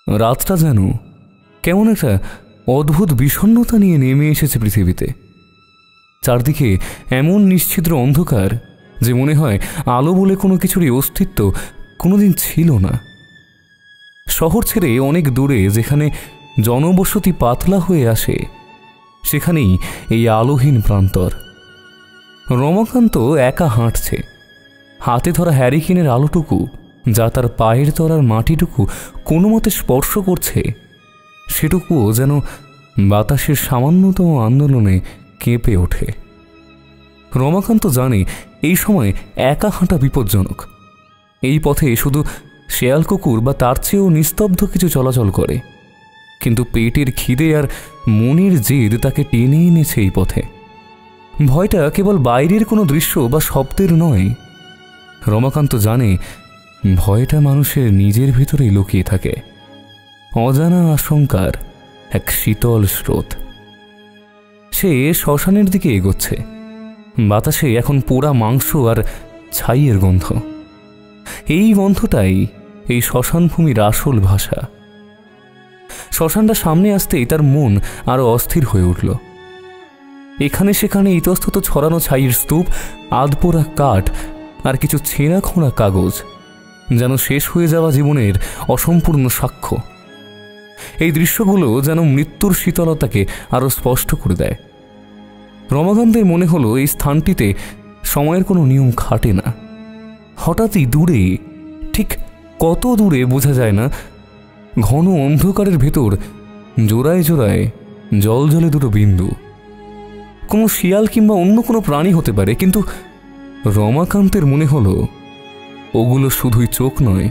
রাতটা যেন কেমন একটা অদ্ভুত বিষণ্ণতা নিয়ে নেমে এসেছে পৃথিবীতে। চারদিকে এমন নিশ্ছিদ্র অন্ধকার যে মনে হয় আলো বলে কোনো কিছুরই অস্তিত্ব কোনোদিন ছিল না। শহর ছেড়ে অনেক দূরে যেখানে জনবসতি পাতলা হয়ে আসে সেখানেই এই আলোহীন প্রান্তর। রমাকান্ত একা হাঁটছে। হাতে ধরা হ্যারিকেনের আলোটুকু যা তার পায়ের তলার মাটিটুকু কোনো মতে স্পর্শ করছে সেটুকুও যেন বাতাসের সামান্যতম আন্দোলনে কেঁপে ওঠে। রমাকান্ত জানে এই সময় একা হাঁটা বিপজ্জনক। এই পথে শুধু শেয়াল কুকুর বা তার চেয়েও নিস্তব্ধ কিছু চলাচল করে, কিন্তু পেটের খিদে আর মনের জেদ তাকে টেনে এনেছে এই পথে। ভয়টা কেবল বাইরের কোনো দৃশ্য বা শব্দের নয়। রমাকান্ত জানে ভয়টা মানুষের নিজের ভিতরেই লুকিয়ে থাকে, অজানা আশঙ্কার এক শীতল স্রোত। সে শ্মশানের দিকে এগোচ্ছে। বাতাসে এখন পোড়া মাংস আর ছাইয়ের গন্ধ। এই গন্ধটাই এই শ্মশানভূমির আসল ভাষা। শ্মশানটা সামনে আসতেই তার মন আরো অস্থির হয়ে উঠল। এখানে সেখানে ইতস্তত ছড়ানো ছাইয়ের স্তূপ, আধপোড়া কাঠ আর কিছু ছেঁড়া খোঁড়া কাগজ যেন শেষ হয়ে যাওয়া জীবনের অসম্পূর্ণ সাক্ষ্য। এই দৃশ্যগুলো যেন মৃত্যুর শীতলতাকে আরো স্পষ্ট করে দেয়। রমাকান্তের মনে হলো এই স্থানটিতে সময়ের কোনো নিয়ম খাটে না। হঠাৎই দূরে, ঠিক কত দূরে বোঝা যায় না, ঘন অন্ধকারের ভেতর জোড়ায় জোড়ায় জলজলে দুটো বিন্দু। কোনো শিয়াল কিংবা অন্য কোনো প্রাণী হতে পারে, কিন্তু রমাকান্তের মনে হলো ওগুলো শুধুই চোখ নয়,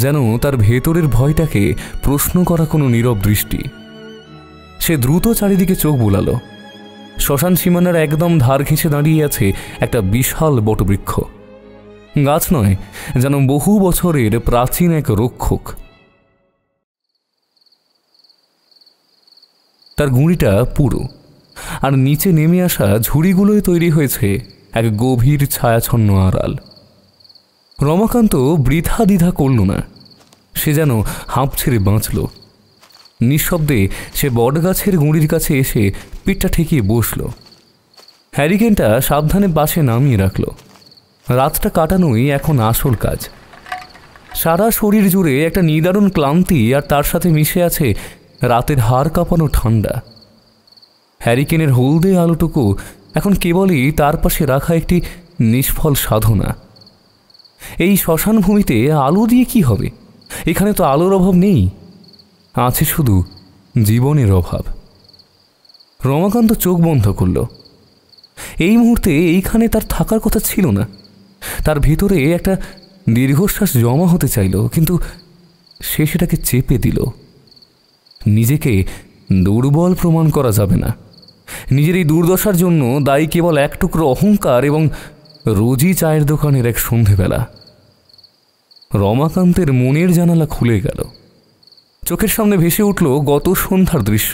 যেন তার ভেতরের ভয়টাকে প্রশ্ন করা কোনো নীরব দৃষ্টি। সে দ্রুত চারিদিকে চোখ বুলালো। শ্মশান সীমানার একদম ধার ঘেঁষে দাঁড়িয়ে আছে একটা বিশাল বটবৃক্ষ। গাছ নয়, যেন বহু বছরের প্রাচীন এক রক্ষক। তার গুঁড়িটা পুরো, আর নিচে নেমে আসা ঝুড়িগুলোয় তৈরি হয়েছে এক গভীর ছায়াছন্ন আড়াল। রমাকান্ত বৃথা দ্বিধা করল না। সে যেন হাঁপ ছেড়ে বাঁচল। নিঃশব্দে সে বটগাছের গুঁড়ির কাছে এসে পিঠটা ঠেকিয়ে বসল। হ্যারিকেনটা সাবধানে পাশে নামিয়ে রাখল। রাতটা কাটানোই এখন আসল কাজ। সারা শরীর জুড়ে একটা নিদারুণ ক্লান্তি, আর তার সাথে মিশে আছে রাতের হাড় কাঁপানো ঠান্ডা। হ্যারিকেনের হলদে আলোটুকু এখন কেবলই তার পাশে রাখা একটি নিষ্ফল সাধনা। এই শ্মশান ভূমিতে আলো দিয়ে কি হবে? এখানে তো আলোর অভাব নেই, আছে শুধু জীবনের অভাব। রমাকান্ত চোখ বন্ধ করল। এই মুহূর্তে এইখানে তার থাকার কথা ছিল না। তার ভিতরে একটা দীর্ঘশ্বাস জমা হতে চাইল, কিন্তু সে সেটাকে চেপে দিল। নিজেকে দুর্বল প্রমাণ করা যাবে না। নিজের এই দুর্দশার জন্য দায়ী কেবল এক টুকরো অহংকার এবং রোজই চায়ের দোকানের এক সন্ধেবেলা। রমাকান্তের মনের জানালা খুলে গেল। চোখের সামনে ভেসে উঠল গত সন্ধ্যার দৃশ্য।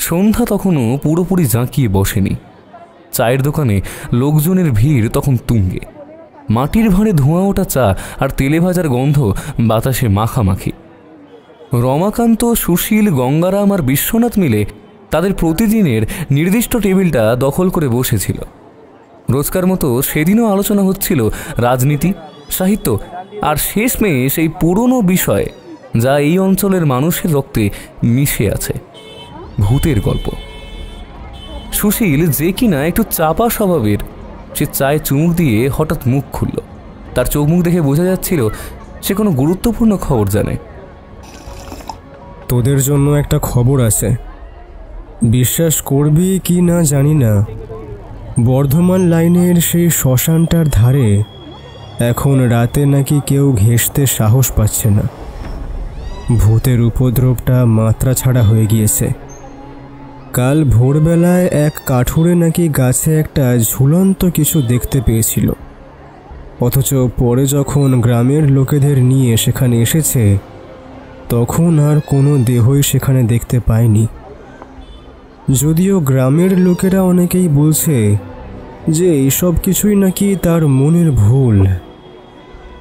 সন্ধ্যা তখনও পুরোপুরি জাঁকিয়ে বসেনি। চায়ের দোকানে লোকজনের ভিড় তখন তুঙ্গে। মাটির ভাঁড়ে ধোঁয়া ওঠা চা আর তেলে ভাজার গন্ধ বাতাসে মাখামাখি। রমাকান্ত, সুশীল, গঙ্গারাম আর বিশ্বনাথ মিলে তাদের প্রতিদিনের নির্দিষ্ট টেবিলটা দখল করে বসেছিল। রোজকার মতো সেদিনও আলোচনা হচ্ছিল রাজনীতি, সাহিত্য আর শেষমেশ এই পুরনো বিষয় যা এই অঞ্চলের মানুষের রক্তে মিশে আছে, ভূতের গল্প। সুশীল, যে কিনা একটু চাপা স্বভাবের, সে চায়ে চুমুক দিয়ে হঠাৎ মুখ খুলল। তার চোখ মুখ দেখে বোঝা যাচ্ছিল সে কোনো গুরুত্বপূর্ণ খবর জানে। তোদের জন্য একটা খবর আছে, বিশ্বাস করবি কি না জানি না। বর্ধমান লাইনের সেই শ্মশানটার ধারে এখন রাতে নাকি কেউ ঘেঁষতে সাহস পাচ্ছে না। ভূতের উপদ্রবটা মাত্রা ছাড়া হয়ে গিয়েছে। কাল ভোরবেলায় এক কাঠুরে নাকি গাছে একটা ঝুলন্ত কিছু দেখতে পেয়েছিল, অথচ পরে যখন গ্রামের লোকেদের নিয়ে সেখানে এসেছে তখন আর কোনো দেহই সেখানে দেখতে পায়নি। যদিও গ্রামের লোকেরা অনেকেই বলছে যে এইসব কিছুই নাকি তার মনের ভুল।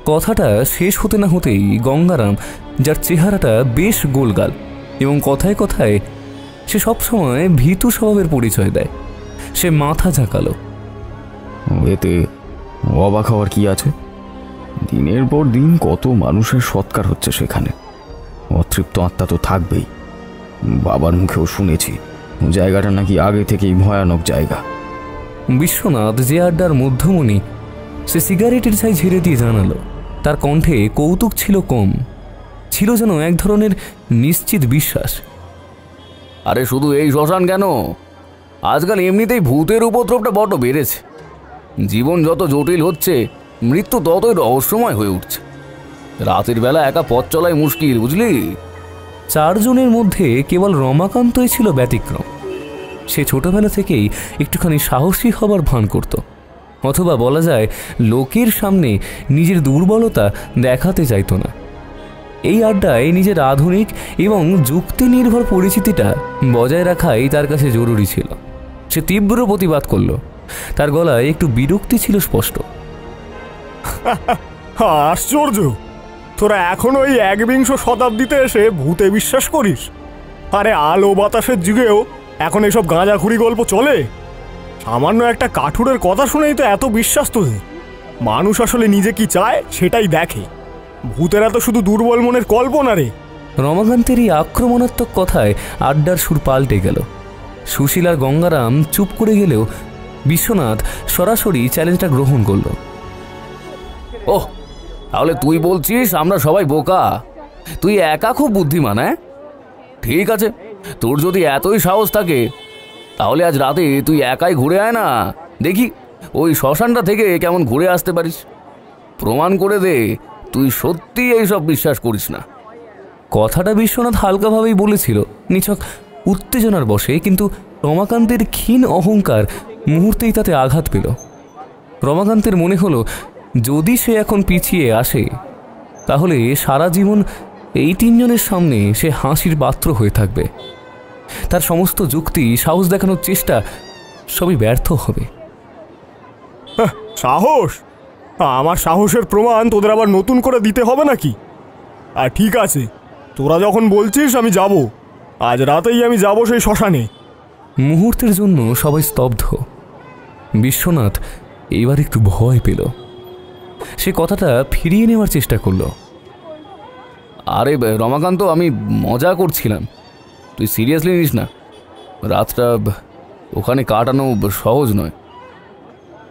কথাটা শেষ হতে না হতেই গঙ্গারাম, যার চেহারাটা বেশ গোলগাল এবং কথায় কথায় সে সবসময় ভীতু স্বভাবের পরিচয় দেয়, সে মাথা ঝাঁকালো। এতে অবাক হওয়ার কি আছে? দিনের পর দিন কত মানুষের সৎকার হচ্ছে সেখানে, অতৃপ্ত আত্মা তো থাকবেই। বাবার মুখেও শুনেছি জায়গাটা নাকি আগে থেকেই ভয়ানক জায়গা। বিশ্বনাথ, যে আড্ডার মধ্যমণি, সে সিগারেটের ছাই ঝেড়ে দিয়ে জানালো। তার কণ্ঠে কৌতুক ছিল কম, ছিল যেন এক ধরনের নিশ্চিত বিশ্বাস। আরে শুধু এই শ্মশান কেন, আজকাল এমনিতেই ভূতের উপদ্রবটা বড্ড বেড়েছে। জীবন যত জটিল হচ্ছে, মৃত্যু ততই রহস্যময় হয়ে উঠছে। রাতের বেলা একা পথ চলাই মুশকিল, বুঝলি? চারজনের মধ্যে কেবল রমাকান্তই ছিল ব্যতিক্রম। সে ছোটবেলা থেকেই একটুখানি সাহসী হবার ভান করত, অথবা বলা যায় লোকের সামনে নিজের দুর্বলতা দেখাতে চাইত না। এই আড্ডায় নিজের আধুনিক এবং যুক্তি নির্ভর পরিচিতিটা বজায় রাখাই তার কাছে জরুরি ছিল। সে তীব্র প্রতিবাদ করল, তার গলায় একটু বিরক্তি ছিল স্পষ্ট। আশ্চর্য, তোরা এখনো এই ১বিংশ শতাব্দীতে এসে ভূতে বিশ্বাস করিস? আরে আলো বাতাসের যুগেও এখন এসব গাঁজাখুরি গল্প চলে? সামান্য একটা কাঠুরের কথা শুনেই তো এত বিশ্বাস তোদের। মানুষ আসলে নিজে কি চায় সেটাই দেখে, ভূতেরা তো শুধু দুর্বল মনের কল্পনা রে। রমাকান্তের এই আক্রমণাত্মক কথায় আড্ডার সুর পাল্টে গেল। সুশীল আর গঙ্গারাম চুপ করে গেলেও বিশ্বনাথ সরাসরি চ্যালেঞ্জটা গ্রহণ করল। ওহ, তাহলে তুই বলছিস আমরা সবাই বোকা? তুই একা খুব বুদ্ধিমান? হ্যাঁ, ঠিক আছে, তোর যদি এতই সাহস থাকে তাহলে আজ রাতে তুই একাই ঘুরে আয় না, দেখি ওই শ্মশানটা থেকে কেমন ঘুরে আসতে পারিস। প্রমাণ করে দে তুই সত্যি এইসব বিশ্বাস করিস না। কথাটা বিশ্বনাথ হালকাভাবেই বলেছিল, নিছক উত্তেজনার বশে, কিন্তু রমাকান্তের ক্ষীণ অহংকার মুহূর্তেই তাতে আঘাত পেল। রমাকান্তের মনে হলো যদি সে এখন পিছিয়ে আসে তাহলে সারা জীবন এই তিনজনের সামনে সে হাসির পাত্র হয়ে থাকবে। তার সমস্ত যুক্তি, সাহস দেখানোর চেষ্টা সবই ব্যর্থ হবে। সাহস? আমার সাহসের প্রমাণ তোদের আবার নতুন করে দিতে হবে নাকি? আর ঠিক আছে, তোরা যখন বলছিস আমি যাব, আজ রাতেই আমি যাব সেই শ্মশানে। মুহূর্তের জন্য সবাই স্তব্ধ। বিশ্বনাথ এবার একটু ভয় পেল। সে কথাটা ফিরিয়ে নেওয়ার চেষ্টা করল। আরে রমাকান্ত, আমি মজা করছিলাম, তুই সিরিয়াসলি নিস না। রাতটা ওখানে কাটানো সহজ নয়।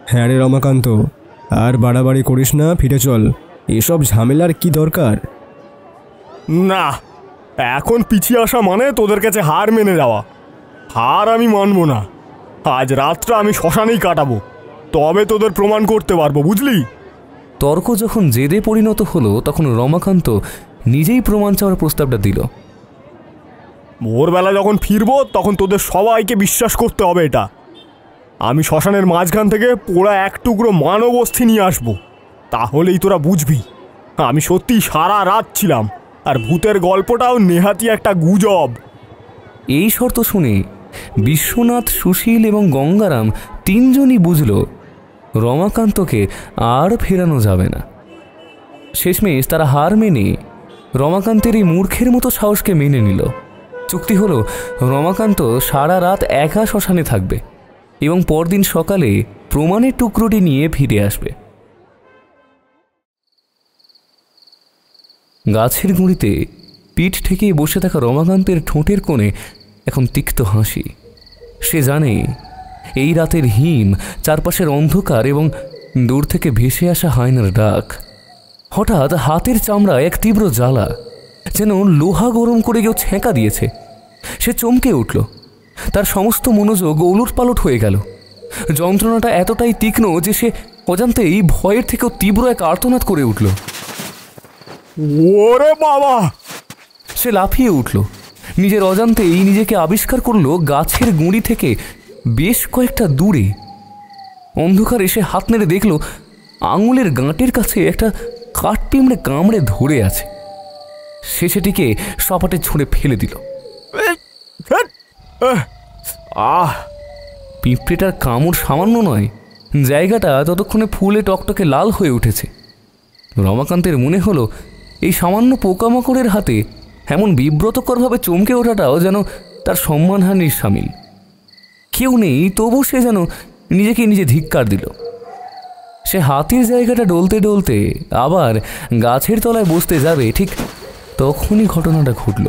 হ্যাঁ রে রমাকান্ত, আর বাড়াবাড়ি করিস না, ফিরে চল। এসব ঝামেলার কি দরকার? না, এখন পিছিয়ে আসা মানে তোদের কাছে হার মেনে যাওয়া। হার আমি মানব না। আজ রাতটা আমি শ্মশানেই কাটাবো, তবে তোদের প্রমাণ করতে পারবো, বুঝলি? তর্ক যখন জেদে পরিণত হলো তখন রমাকান্ত নিজেই প্রমাণ চাওয়ার প্রস্তাবটা দিল। ভোরবেলা যখন ফিরবো তখন তোদের সবাইকে বিশ্বাস করতে হবে এটা। আমি শ্মশানের মাঝখান থেকে পোড়া এক টুকরো মানব অস্থি নিয়ে আসবো, তাহলেই তোরা বুঝবি আমি সত্যি সারা রাত ছিলাম, আর ভূতের গল্পটাও নেহাতি একটা গুজব। এই শর্ত শুনে বিশ্বনাথ, সুশীল এবং গঙ্গারাম তিনজনই বুঝল রমাকান্তকে আর ফেরানো যাবে না। শেষমেশ তারা হার মেনে রমাকান্তের এই মূর্খের মতো সাহসকে মেনে নিল। চুক্তি হলো রমাকান্ত সারা রাত একা শ্মশানে থাকবে এবং পরদিন সকালে প্রমাণের টুকরোটি নিয়ে ফিরে আসবে। গাছের গুঁড়িতে পিঠ ঠেকিয়ে বসে থাকা রমাকান্তের ঠোঁটের কোণে এখন তিক্ত হাসি। সে জানে এই রাতের হিম, চারপাশের অন্ধকার এবং দূর থেকে ভেসে আসা হায়নার ডাক। হঠাৎ হাতের চামড়ায় এক তীব্র জ্বালা, যেন লোহা গরম করে কেউ ছেঁকা দিয়েছে। সে চমকে উঠল, তার সমস্ত মনোযোগ ওলটপালট হয়ে গেল। যন্ত্রণাটা এতটাই তীক্ষ্ণ যে সে অজান্তেই ভয়ের থেকেও তীব্র এক আর্তনাদ করে উঠল। ওরে বাবা! সে লাফিয়ে উঠল, নিজের অজান্তেই নিজেকে আবিষ্কার করল গাছের গুঁড়ি থেকে বেশ কয়েকটা দূরে। অন্ধকারে সে হাত নেড়ে দেখল আঙুলের গাঁটের কাছে একটা কাঠ পিঁমড়ে কামড়ে ধরে আছে। সে সেটিকে সপাটে ছুঁড়ে ফেলে দিল। পিঁপড়েটার কামড় সামান্য নয়, জায়গাটা ততক্ষণে ফুলে টকটকে লাল হয়ে উঠেছে। রমাকান্তের মনে হলো এই সামান্য পোকামাকড়ের হাতে এমন বিব্রতকরভাবে চমকে ওঠাটাও যেন তার সম্মানহানির সামিল। কেউ নেই, তবু সে যেন নিজেকে নিজে ধিক্কার দিল। সে হাতির জায়গাটা ডলতে ডলতে আবার গাছের তলায় বসতে যাবে, ঠিক তখনই ঘটনাটা ঘটল।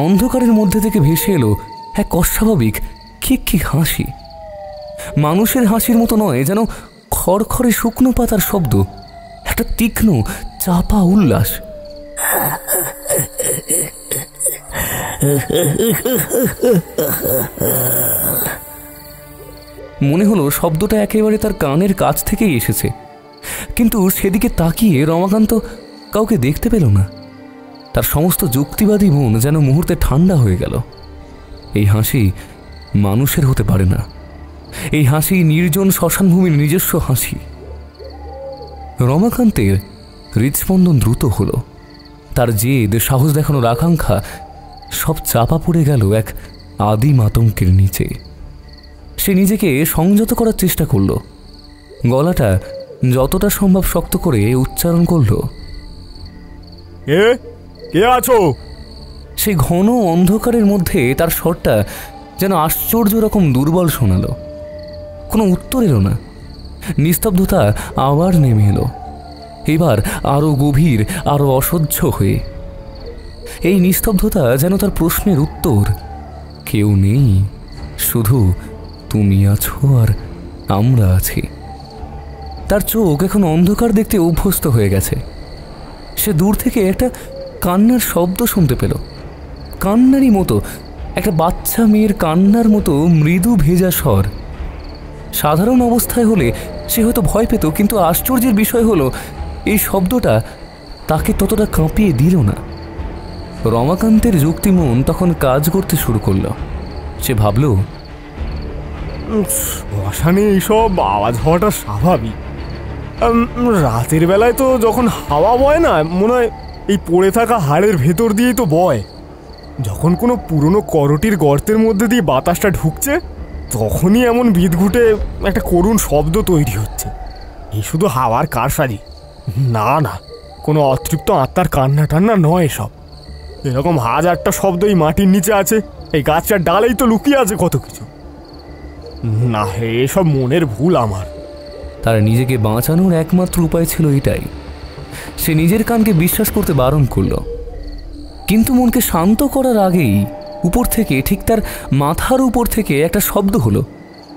অন্ধকারের মধ্যে থেকে ভেসে এলো এক অস্বাভাবিক খিক হাসি। মানুষের হাসির মতো নয়, যেন খড়খড়ে শুকনো পাতার শব্দ, একটা তীক্ষ্ণ চাপা উল্লাস। মনে হলো শব্দটা একেবারে তার কানের কাছ থেকেই এসেছে, কিন্তু সেদিকে তাকিয়ে রমাকান্ত কাউকে দেখতে পেল না। তার সমস্ত যুক্তিবাদী মন যেন মুহূর্তে ঠান্ডা হয়ে গেল। এই হাসি মানুষের হতে পারে না, এই হাসি নির্জন শ্মশানভূমির নিজস্ব হাসি। রমাকান্তের হৃদস্পন্দন দ্রুত হলো। তার জেদ, সাহস দেখানোর আকাঙ্ক্ষা সব চাপা পড়ে গেল এক আদিম আতঙ্কের নিচে। সে নিজেকে সংযত করার চেষ্টা করল, গলাটা যতটা সম্ভব শক্ত করে উচ্চারণ করল, কে আছো? সেই ঘন অন্ধকারের মধ্যে তার স্বরটা যেন আশ্চর্য রকম দুর্বল শোনালো। কোনো উত্তর এলো না। নিস্তব্ধতা আবার নেমে এলো, এবার আরো গভীর, আরো অসহ্য হয়ে। এই নিস্তব্ধতা যেন তার প্রশ্নের উত্তর। কেউ নেই, শুধু তুমি আছো আর আমরা আছি। তার চোখ এখন অন্ধকার দেখতে অভ্যস্ত হয়ে গেছে। সে দূর থেকে একটা কান্নার শব্দ শুনতে পেল, কান্নারই মতো, একটা বাচ্চা মেয়ের কান্নার মতো মৃদু ভেজা স্বর। সাধারণ অবস্থায় হলে সে হয়তো ভয় পেত, কিন্তু আশ্চর্যের বিষয় হলো এই শব্দটা তাকে ততটা কাঁপিয়ে দিল না। রমাকান্তের যুক্তিমন তখন কাজ করতে শুরু করল। সে ভাবল, শ্মশানে এইসব আওয়াজ হওয়াটা স্বাভাবিক। রাতের বেলায় তো যখন হাওয়া বয় না, মনে হয় এই পড়ে থাকা হাড়ের ভেতর দিয়েই তো বয়। যখন কোনো পুরনো করটির গর্তের মধ্যে দিয়ে বাতাসটা ঢুকছে, তখনই এমন বিদঘুটে একটা করুণ শব্দ তৈরি হচ্ছে। এই শুধু হাওয়ার কারসাজি, না না, কোনো অতৃপ্ত আত্মার কান্না টান্না নয় এসব। এরকম হাজারটা শব্দ এই মাটির নিচে আছে, এই গাছটার ডালেই তো লুকিয়ে আছে কত কিছু। না, এসব মনের ভুল আমার। তার নিজেকে বাঁচানোর একমাত্র উপায় ছিল এটাই। সে নিজের কানকে বিশ্বাস করতে বারণ করল, কিন্তু মনকে শান্ত করার আগেই উপর থেকে, ঠিক তার মাথার উপর থেকে একটা শব্দ হলো,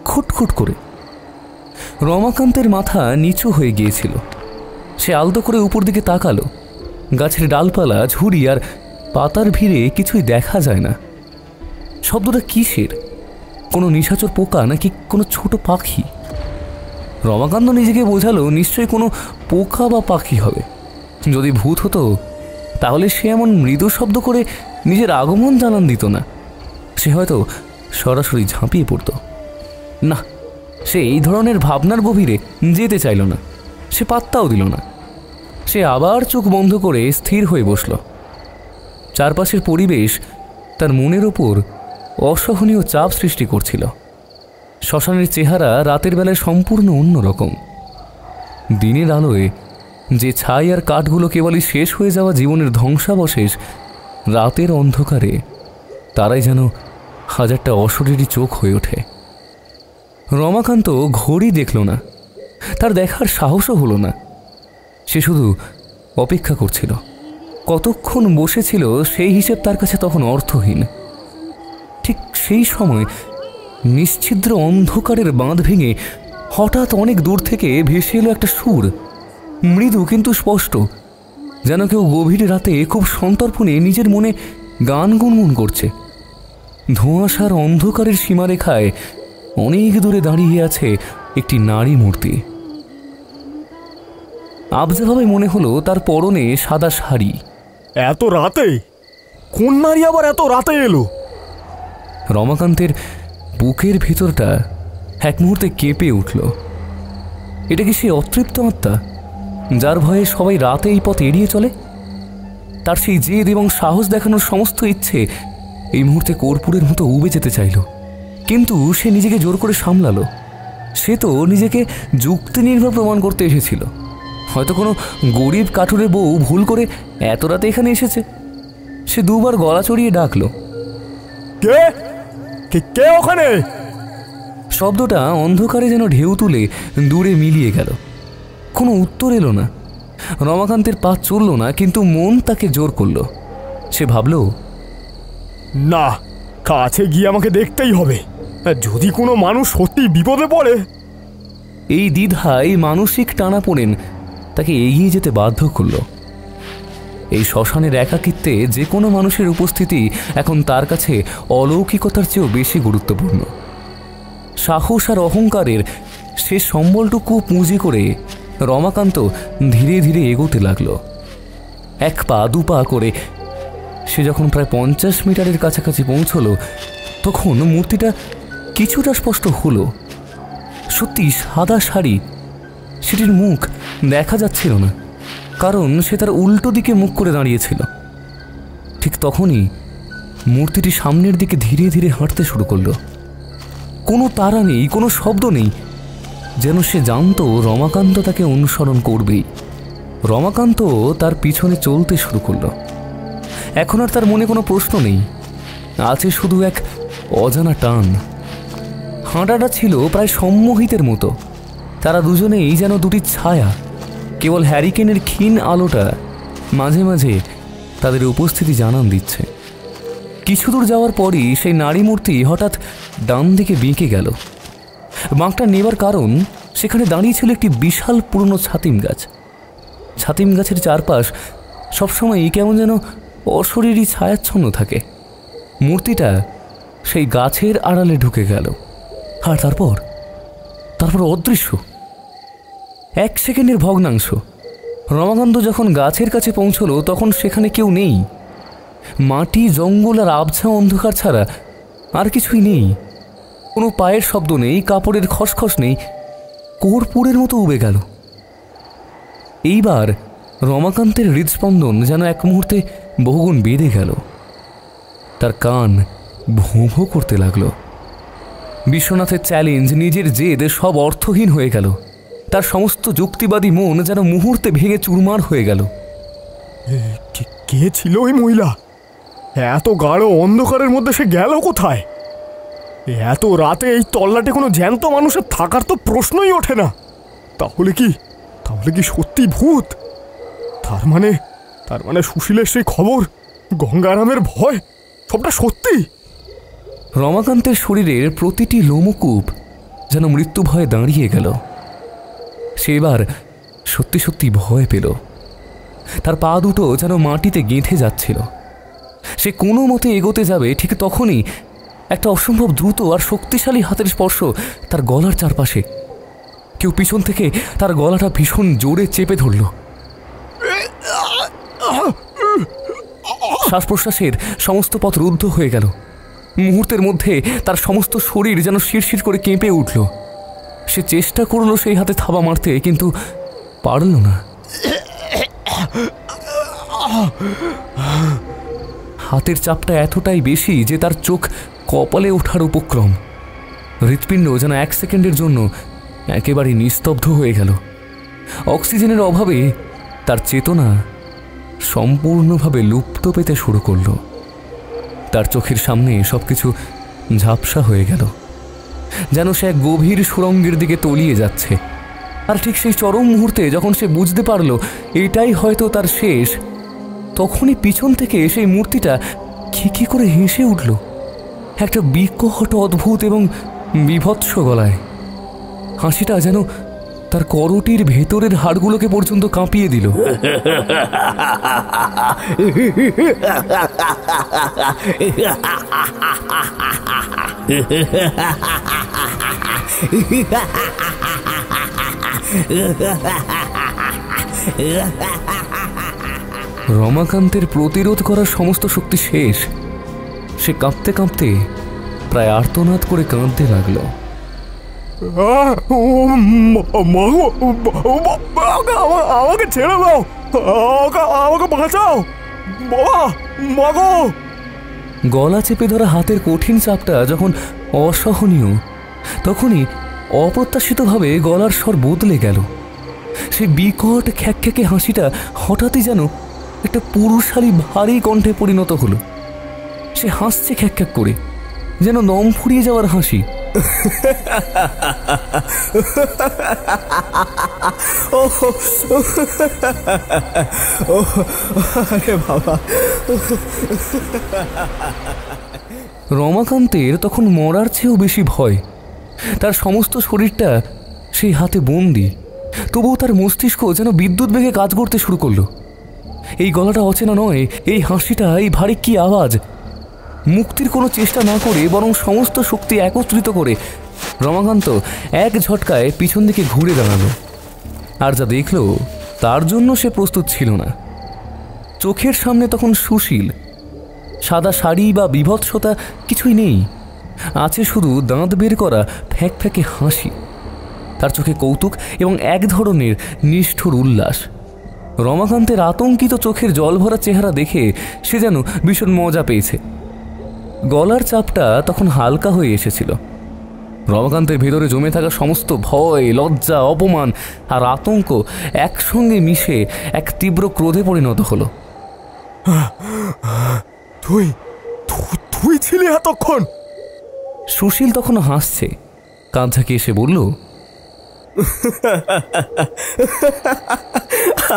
খুটখুট করে। রমাকান্তের মাথা নিচু হয়ে গিয়েছিল। সে আলতো করে উপর দিকে তাকালো। গাছের ডালপালা, ঝুড়ি আর পাতার ভিড়ে কিছুই দেখা যায় না। শব্দটা কিসের? কোনো নিশাচর পোকা নাকি কোনো ছোট পাখি? রমাকান্ত নিজেকে বোঝালো নিশ্চয়ই কোনো পোকা বা পাখি হবে। যদি ভূত হতো তাহলে সে এমন মৃদু শব্দ করে নিজের আগমন জানান দিত না। সে হয়তো সরাসরি ঝাঁপিয়ে পড়ত। না, সে এই ধরনের ভাবনার গভীরে যেতে চাইল না। সে পাত্তাও দিল না। সে আবার চোখ বন্ধ করে স্থির হয়ে বসল। চারপাশের পরিবেশ তার মনের ওপর অসহনীয় চাপ সৃষ্টি করছিল। শ্মশানের চেহারা রাতের বেলায় সম্পূর্ণ অন্যরকম। দিনের আলোয় যে ছাই আর কাঠগুলো কেবলই শেষ হয়ে যাওয়া জীবনের ধ্বংসাবশেষ, রাতের অন্ধকারে তারাই যেন হাজারটা অশরীরী চোখ হয়ে ওঠে। রমাকান্ত ঘড়ি দেখল না, তার দেখার সাহসও হলো না। সে শুধু অপেক্ষা করছিল। কতক্ষণ বসেছিল সেই হিসেব তার কাছে তখন অর্থহীন। ঠিক সেই সময় নিশ্ছিদ্র অন্ধকারের বাঁধ ভেঙে হঠাৎ অনেক দূর থেকে ভেসে এলো একটা সুর, মৃদু কিন্তু স্পষ্ট, যেন কেউ গভীর রাতে খুব সন্তর্পণে নিজের মনে গান গুনগুন করছে। ধোঁয়াশার অন্ধকারের সীমারেখায় অনেক দূরে দাঁড়িয়ে আছে একটি নারী মূর্তি। আবজাভাবে মনে হলো তার পরনে সাদা শাড়ি। এত রাতে? কোন নারী আবার এত রাতে এলো? রমাকান্তের বুকের ভিতরটা এক মুহূর্তে কেঁপে উঠল। এটা কি সে অতৃপ্ত আত্মা যার ভয়ে সবাই রাতে এই পথ এড়িয়ে চলে? তার সেই জেদ এবং সাহস দেখানোর সমস্ত ইচ্ছে এই মুহূর্তে কর্পূরের মতো উবে যেতে চাইল, কিন্তু সে নিজেকে জোর করে সামলালো। সে তো নিজেকে যুক্তি নির্ভর প্রমাণ করতে এসেছিল। হয়তো কোনো গরিব কাঠুরে বউ ভুল করে এত রাতে এখানে এসেছে। সে দুবার গলা চড়িয়ে ডাকলো, কে কে কে ওখানে? শব্দটা অন্ধকারে যেন ঢেউ তুলে দূরে মিলিয়ে গেল। কোনো উত্তর এলো না। রমাকান্তের পা চলল না, কিন্তু মন তাকে জোর করল। সে ভাবল, না, কাছে গিয়ে আমাকে দেখতেই হবে। যদি কোনো মানুষ সত্যি বিপদে পড়ে। এই দ্বিধায় মানসিক টানাপোড়েন তাকে এগিয়ে যেতে বাধ্য করল। এই শ্মশানের একাকিত্বে যে কোনো মানুষের উপস্থিতি এখন তার কাছে অলৌকিকতার চেয়েও বেশি গুরুত্বপূর্ণ। সাহস আর অহংকারের সে সম্বলটুকু পুঁজি করে রমাকান্ত ধীরে ধীরে এগোতে লাগল। এক পা দু পা করে সে যখন প্রায় 50 মিটারের কাছাকাছি পৌঁছল, তখন মূর্তিটা কিছুটা স্পষ্ট হলো। সত্যি সাদা শাড়ি, সেটির মুখ দেখা যাচ্ছিল না, কারণ সে তার উল্টো দিকে মুখ করে দাঁড়িয়েছিল। ঠিক তখনই মূর্তিটি সামনের দিকে ধীরে ধীরে হাঁটতে শুরু করলো। কোনো তাড়া নেই, কোনো শব্দ নেই, যেন সে জানতো রমাকান্ত তাকে অনুসরণ করবেই। রমাকান্ত তার পিছনে চলতে শুরু করলো। এখন আর তার মনে কোনো প্রশ্ন নেই, আছে শুধু এক অজানা টান। হাঁটাটা ছিল প্রায় সম্মোহিতের মতো। তারা দুজনেই যেন দুটি ছায়া। কেবল হ্যারিকেনের ক্ষীণ আলোটা মাঝে মাঝে তাদের উপস্থিতি জানান দিচ্ছে। কিছু দূর যাওয়ার পরই সেই নারী মূর্তি হঠাৎ ডান দিকে বেঁকে গেল। বাঁকটা নেবার কারণ, সেখানে দাঁড়িয়ে ছিল একটি বিশাল পুরনো ছাতিম গাছ। ছাতিম গাছের চারপাশ সবসময়ই কেমন যেন অশরীরী ছায়াচ্ছন্ন থাকে। মূর্তিটা সেই গাছের আড়ালে ঢুকে গেল, আর তারপর অদৃশ্য। 1 সেকেন্ডের ভগ্নাংশ। রমাকান্ত যখন গাছের কাছে পৌঁছল, তখন সেখানে কেউ নেই। মাটি, জঙ্গল আর আবছা অন্ধকার ছাড়া আর কিছুই নেই। কোনো পায়ের শব্দ নেই, কাপড়ের খসখস নেই। কর্পূরের মতো উবে গেল। এইবার রমাকান্তের হৃদস্পন্দন যেন এক মুহূর্তে বহুগুণ বেড়ে গেল। তার কান ভোঁ ভোঁ করতে লাগলো। বিশ্বনাথের চ্যালেঞ্জ, নিজের জেদ সব অর্থহীন হয়ে গেল। তার সমস্ত যুক্তিবাদী মন যেন মুহূর্তে ভেঙে চুরমার হয়ে গেল। কে ছিল ওই মহিলা? এত গাঢ় অন্ধকারের মধ্যে সে গেল কোথায়? এত রাতে এই তল্লাটে কোনো জ্যান্ত মানুষের থাকার তো প্রশ্নই ওঠে না। তাহলে কি সত্যি ভূত? তার মানে সুশীলের সেই খবর, গঙ্গারামের ভয়, সবটা সত্যি? রমাকান্তের শরীরের প্রতিটি লোমকূপ যেন মৃত্যু ভয়ে দাঁড়িয়ে গেল। সে এবার সত্যি সত্যি ভয় পেল। তার পা দুটো যেন মাটিতে গেঁথে যাচ্ছিল। সে কোনো মতে এগোতে যাবে, ঠিক তখনই একটা অসম্ভব দ্রুত আর শক্তিশালী হাতের স্পর্শ তার গলার চারপাশে। কেউ পিছন থেকে তার গলাটা ভীষণ জোরে চেপে ধরল। শ্বাস প্রশ্বাসের সমস্ত পথ রুদ্ধ হয়ে গেল। মুহূর্তের মধ্যে তার সমস্ত শরীর যেন শিরশির করে কেঁপে উঠল। সে চেষ্টা করল সেই হাতে থাবা মারতে, কিন্তু পারল না। হাতের চাপটা এতটাই বেশি যে তার চোখ কপালে ওঠার উপক্রম। হৃৎপিণ্ড যেন 1 সেকেন্ডের জন্য একেবারে নিস্তব্ধ হয়ে গেল। অক্সিজেনের অভাবে তার চেতনা সম্পূর্ণভাবে লুপ্ত পেতে শুরু করল। তার চোখের সামনে সবকিছু ঝাপসা হয়ে গেল, যেন সে এক গভীর সুড়ঙ্গের দিকে তলিয়ে যাচ্ছে। আর ঠিক সেই চরম মুহূর্তে যখন সে বুঝতে পারল এটাই হয়তো তার শেষ, তখনই পিছন থেকে সেই মূর্তিটা খিকি করে হেসে উঠল, একটা বিকট, অদ্ভুত এবং বিভৎস গলায়। হাসিটা যেন তার করটির ভেতরের হাড়গুলোকে পর্যন্ত কাঁপিয়ে দিল। রমাকান্তের প্রতিরোধ করার সমস্ত শক্তি শেষ। সে কাঁপতে কাঁপতে প্রায় আর্তনাদ করে কাঁদতে লাগলো। আমাকে ছেড়ে দাও, আমাকে বাঁচাও বাবা, মাগো। গলা চেপে ধরা হাতের কঠিন চাপটা যখন অসহনীয়, তখনই অপ্রত্যাশিতভাবে গলার স্বর বদলে গেল। সেই বিকট খ্যাকখ্যাকে হাসিটা হঠাৎই যেন একটা পুরুষালী ভারী কণ্ঠে পরিণত হলো। সে হাসছে খ্যাকখ্যাক করে, যেন দম ফুরিয়ে যাওয়ার হাসি। রমাকান্তের তখন মরার চেয়েও বেশি ভয়। তার সমস্ত শরীরটা সেই হাতে বন্দি, তবুও তার মস্তিষ্ক যেন বিদ্যুৎ বেগে কাজ করতে শুরু করলো। এই গলাটা অচেনা নয়, এই হাসিটা, এই ভারী কি আওয়াজ! মুক্তির কোনো চেষ্টা না করে বরং সমস্ত শক্তি একত্রিত করে রমাকান্ত এক ঝটকায় পিছন দিকে ঘুরে দাঁড়ালো। আর যা দেখল তার জন্য সে প্রস্তুত ছিল না। চোখের সামনে তখন সুশীল। সাদা শাড়ি বা বিভৎসতা কিছুই নেই, আছে শুধু দাঁত বের করা ফ্যাঁক ফ্যাঁকে হাসি। তার চোখে কৌতুক এবং এক ধরনের নিষ্ঠুর উল্লাস। রমাকান্তের আতঙ্কিত চোখের জলভরা চেহারা দেখে সে যেন ভীষণ মজা পেয়েছে। গলার চাপটা তখন হালকা হয়ে এসেছিল। রমাকান্তের ভেতরে জমে থাকা সমস্ত ভয়, লজ্জা, অপমান আর আতঙ্ক একসঙ্গে মিশে এক তীব্র ক্রোধে পরিণত হলো। তুই তুই ছিলি এতক্ষণ? সুশীল তখন হাসছে, কাঁধ ঝাঁকিয়ে এসে বলল,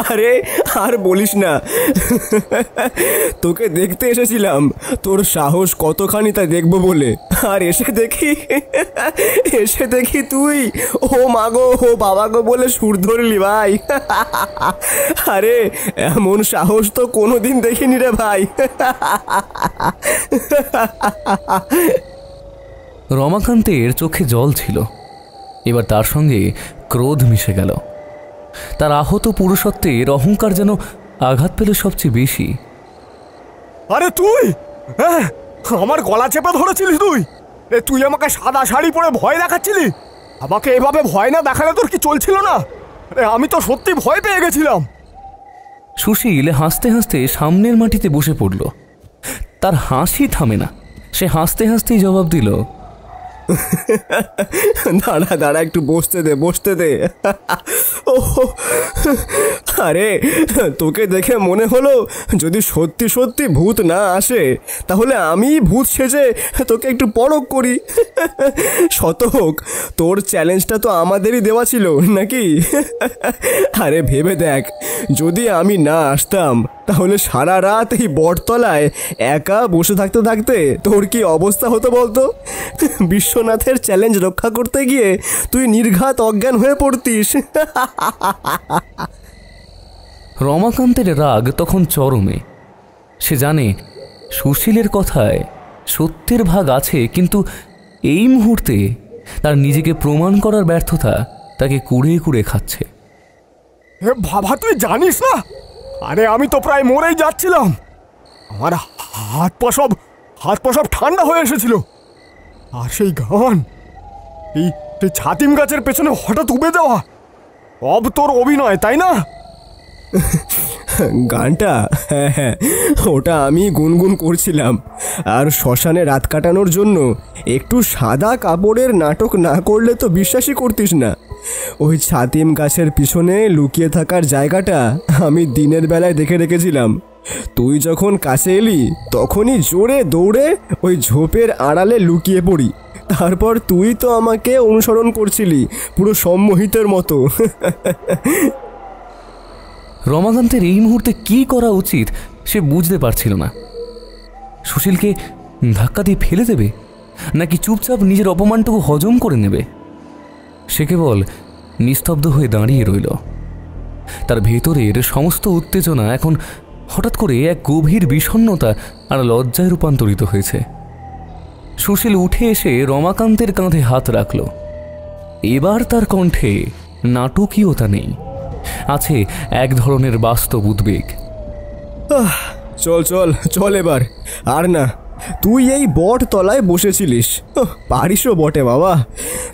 আরে আর বলিস না, তোকে দেখতে এসেছিলাম তোর সাহস কতখানি তা দেখবো বলে। আর এসে দেখি তুই ও মাগো ও বাবা গো বলে সুর ধরলি ভাই। আরে এমন সাহস তো কোনোদিন দেখিনি রে ভাই। রমাকান্তের চোখে জল ছিল, এবার তার সঙ্গে ক্রোধ মিশে গেল। তার আহত পুরুষত্বের অহংকার যেন আঘাত পেল সবচেয়ে বেশি। আরে তুই আমার গলা চেপে ধরেছিলিস? তুই আমাকে সাদা শাড়ি পরে ভয় দেখাচ্ছিলি? আমাকে এভাবে ভয় না দেখালে তোর কি চলছিল না? আমি তো সত্যি ভয় পেয়ে গেছিলাম। সুশীল হাসতে হাসতে সামনের মাটিতে বসে পড়ল। তার হাসি থামে না, সে হাসতে হাসতেই জবাব দিল, দাঁড়া একটু বসতে দে। ও আরে তোকে দেখে মনে হলো যদি সত্যি সত্যি ভূত না আসে তাহলে আমি ভূত সেজে তোকে একটু পরখ করি। শত হোক তোর চ্যালেঞ্জটা তো আমাদেরই দেওয়া ছিল নাকি? আরে ভেবে দেখ, যদি আমি না আসতাম তাহলে সারা রাত এই বটতলায় একা বসে থাকতে থাকতে তোর কি অবস্থা হতো বলতো? বিশ্বনাথের চ্যালেঞ্জ রক্ষা করতে গিয়ে তুই নির্ঘাত অজ্ঞান হয়ে পড়তিস। রমাকান্তের রাগ তখন চরমে। সে জানে সুশীলের কথায় সত্যের ভাগ আছে, কিন্তু এই মুহূর্তে তার নিজেকে প্রমাণ করার ব্যর্থতা তাকে কুড়ে কুড়ে খাচ্ছে। বাবা তুই জানিস না, আরে আমি তো প্রায় মরেই যাচ্ছিলাম। আমার হাত পা সব ঠান্ডা হয়ে এসেছিল। আর সেই গান, এই ছাতিম গাছের পেছনে হঠাৎ উবে যাওয়া, সব তোর অভিনয় তাই না? গানটা? হ্যাঁ, ওটা আমি গুনগুন করছিলাম। আর শ্মশানে রাত কাটানোর জন্য একটু সাদা কাপড়ের নাটক না করলে তো বিশ্বাসই করতিস না। ওই ছাতিম গাছের পিছনে লুকিয়ে থাকার জায়গাটা আমি দিনের বেলায় দেখে রেখেছিলাম। তুই যখন কাছে এলি তখনই জোরে দৌড়ে ওই ঝোপের আড়ালে লুকিয়ে পড়ি। তারপর তুই তো আমাকে অনুসরণ করছিলি পুরো সম্মোহিতের মতো। রমাকান্তের এই মুহূর্তে কি করা উচিত সে বুঝতে পারছিল না। সুশীলকে ধাক্কা দিয়ে ফেলে দেবে, নাকি চুপচাপ নিজের অপমানটুকু হজম করে নেবে? সে কেবল নিস্তব্ধ হয়ে দাঁড়িয়ে রইল। তার ভেতরের সমস্ত উত্তেজনা এখন হঠাৎ করে এক গভীর বিষণ্ণতা আর লজ্জায় রূপান্তরিত হয়েছে। সুশীল উঠে এসে রমাকান্তের কাঁধে হাত রাখল। এবার তার কণ্ঠে নাটকীয়তা নেই, আছে এক ধরনের বাস্তব উদ্বেগ। চল এবার। আর না, তুই এই বট তলায় বসেছিলিস, পারিসও বটে বাবা।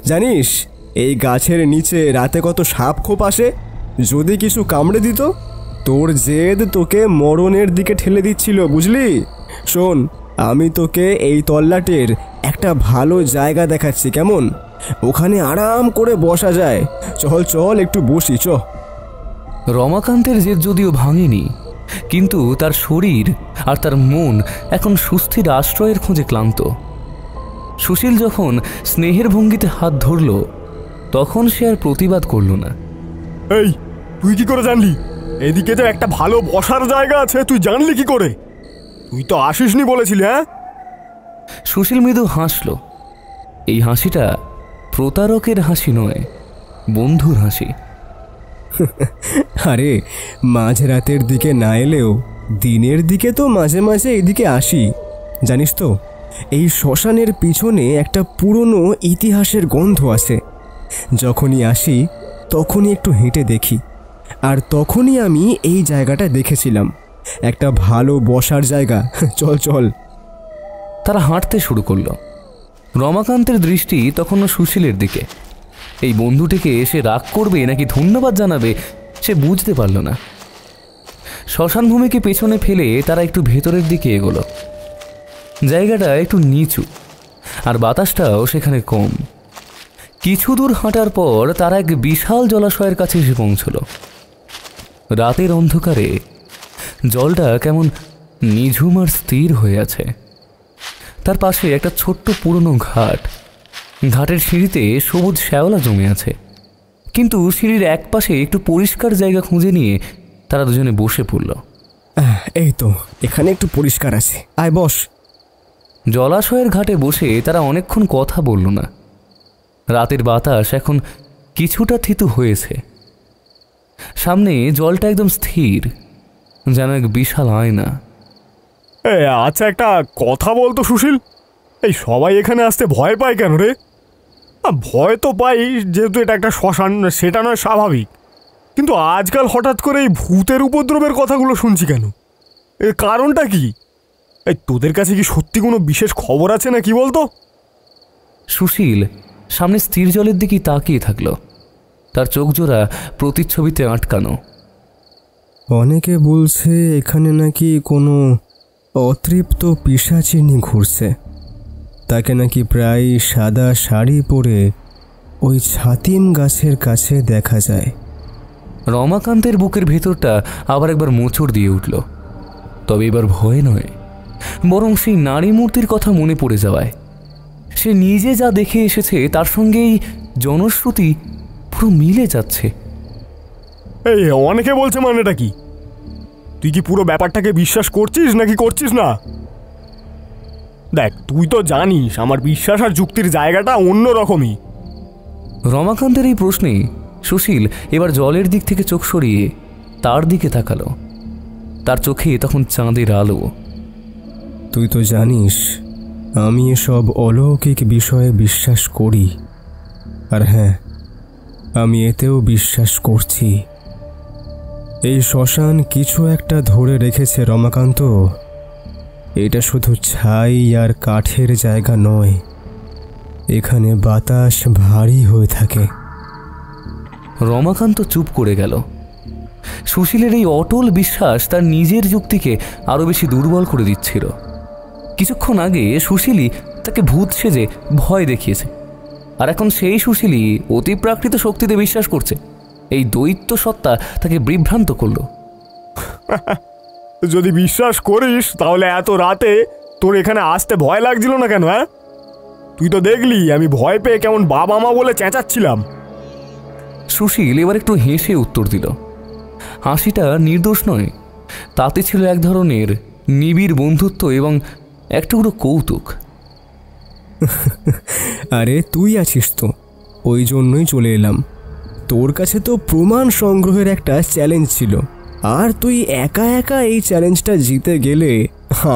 জানিস এই গাছের নিচে রাতে কত সাপ খোপ আসে? যদি কিছু কামড়ে দিত, তোর জেদ তোকে মরণের দিকে ঠেলে দিচ্ছিল, বুঝলি? শোন, আমি তোকে এই তল্লাটের একটা ভালো জায়গা দেখাচ্ছি, কেমন? ওখানে আরাম করে বসা যায়। চল চল একটু বসি চ। রমাকান্তের জেদ যদিও ভাঙেনি, কিন্তু তার শরীর আর তার মন এখন সুস্থির আশ্রয়ের খোঁজে ক্লান্ত। সুশীল যখন স্নেহের ভঙ্গিতে হাত ধরল, তখন সে আর প্রতিবাদ করল না। এই, তুই কি করে জানলি এদিকে যে একটা ভালো বসার জায়গা আছে? তুই জানলি কি করে? তুই তো আসিসনি বলেছিলি। হ্যাঁ, সুশীল মৃদু হাসল। এই হাসিটা প্রতারকের হাসি নয়, বন্ধুর হাসি। আরে মাঝরাতের দিকে না এলেও দিনের দিকে তো মাঝে মাঝে এদিকে আসি। জানিস তো, এই শ্মশানের পিছনে একটা পুরনো ইতিহাসের গন্ধ আছে। যখনই আসি তখনই একটু হেঁটে দেখি, আর তখনই আমি এই জায়গাটা দেখেছিলাম, একটা ভালো বসার জায়গা। চল চল। তারা হাঁটতে শুরু করল। রমাকান্তের দৃষ্টি তখনও সুশীলের দিকে। এই বন্ধুটিকে সে রাগ করবে নাকি ধন্যবাদ জানাবে সে বুঝতে পারল না। শ্মশানভূমিকে পেছনে ফেলে তারা একটু ভেতরের দিকে এগোলো। জায়গাটা একটু নিচু, আর বাতাসটাও সেখানে কম। কিছু দূর হাঁটার পর তারা এক বিশাল জলাশয়ের কাছে এসে পৌঁছল। রাতের অন্ধকারে জলটা কেমন নিঝুম আর স্থির হয়ে আছে। তার পাশে একটা ছোট্ট পুরনো ঘাট। ঘাটের সিঁড়িতে সবুজ শ্যাওলা জমে আছে, কিন্তু সিঁড়ির এক পাশে একটু পরিষ্কার জায়গা খুঁজে নিয়ে তারা দুজনে বসে পড়ল। এই তো, এখানে একটু পরিষ্কার আছে, আয় বস। জলাশয়ের ঘাটে বসে তারা অনেকক্ষণ কথা বলল না। রাতের বাতাস এখন কিছুটা থিতু হয়েছে। সামনে জলটা একদম স্থির, যেন এক বিশাল আয়না। আচ্ছা, একটা কথা বলতো সুশীল, এই সবাই এখানে আসতে ভয় পায় কেন রে? ভয় তো পাই যেহেতু এটা একটা শ্মশান, সেটা নয় স্বাভাবিক, কিন্তু আজকাল হঠাৎ করে এই ভূতের উপদ্রবের কথাগুলো শুনছি কেন? এর কারণটা কি? এই তোদের কাছে কি সত্যি কোনো বিশেষ খবর আছে না কি বলতো? সুশীল সামনে স্থির জলের দিকে তাকিয়ে থাকল, তার চোখ জোড়া প্রতিচ্ছবিতে আটকানো। অনেকে বলছে এখানে নাকি কোনো অতৃপ্ত পিশাচিনী ঘুরছে। তাকে নাকি প্রায় সাদা শাড়ি পরে ওই ছাতিম গাছের কাছে দেখা যায়। রমাকান্তের বুকের ভেতরটা আবার একবার মোচড় দিয়ে উঠল। তবে এবার ভয় নয়, বরং সেই নারী মূর্তির কথা মনে পড়ে যাওয়ায়। সে নিজে যা দেখে এসেছে তার সঙ্গে এই জনশ্রুতি পুরো মিলে যাচ্ছে। এই অনেকে বলছে মানেটা কি? তুই কি পুরো ব্যাপারটাকে বিশ্বাস করছিস নাকি করছিস না? দেখ, তুই তো জানিস আমার বিশ্বাস আর যুক্তির জায়গাটা অন্য রকমই। রমাকান্তের এই প্রশ্নে সুশীল এবার জলের দিক থেকে চোখ সরিয়ে তার দিকে তাকালো। তার চোখে তখন চাঁদের আলো। তুই তো জানিস আমি এসব অলৌকিক বিষয়ে বিশ্বাস করি, আর হ্যাঁ, আমি এতেও বিশ্বাস করছি। এই শ্মশান কিছু একটা ধরে রেখেছে রমাকান্ত। এটা শুধু ছাই আর কাঠের জায়গা নয়, এখানে বাতাস ভারী হয়ে থাকে। রমাকান্ত চুপ করে গেল। সুশীলের এই অটল বিশ্বাস তার নিজের যুক্তিকে আরো বেশি দুর্বল করে দিচ্ছিল। কিছুক্ষণ আগে সুশীলই তাকে ভূত সেজে ভয় দেখিয়েছে, আর এখন সেই সুশীলই অতিপ্রাকৃত শক্তিতে বিশ্বাস করছে। এই দৈত্য সত্তা তাকে বিভ্রান্ত করল। যদি বিশ্বাস করিস তাহলে এত রাতে তোর এখানে আসতে ভয় লাগছিল না কেন? হ্যাঁ, তুই তো দেখলি আমি ভয় পেয়ে কেমন বাবা মা বলে চেঁচাচ্ছিলাম। সুশীল এবার একটু হেসে উত্তর দিল। হাসিটা নির্দোষ নয়, তাতে ছিল এক ধরনের নিবিড় বন্ধুত্ব এবং এক টুকরো কৌতুক। আরে তুই আছিস তো, ওই জন্যই চলে এলাম। তোর কাছে তো প্রমাণ সংগ্রহের একটা চ্যালেঞ্জ ছিল, আর তুই একা একা এই চ্যালেঞ্জটা জিতে গেলে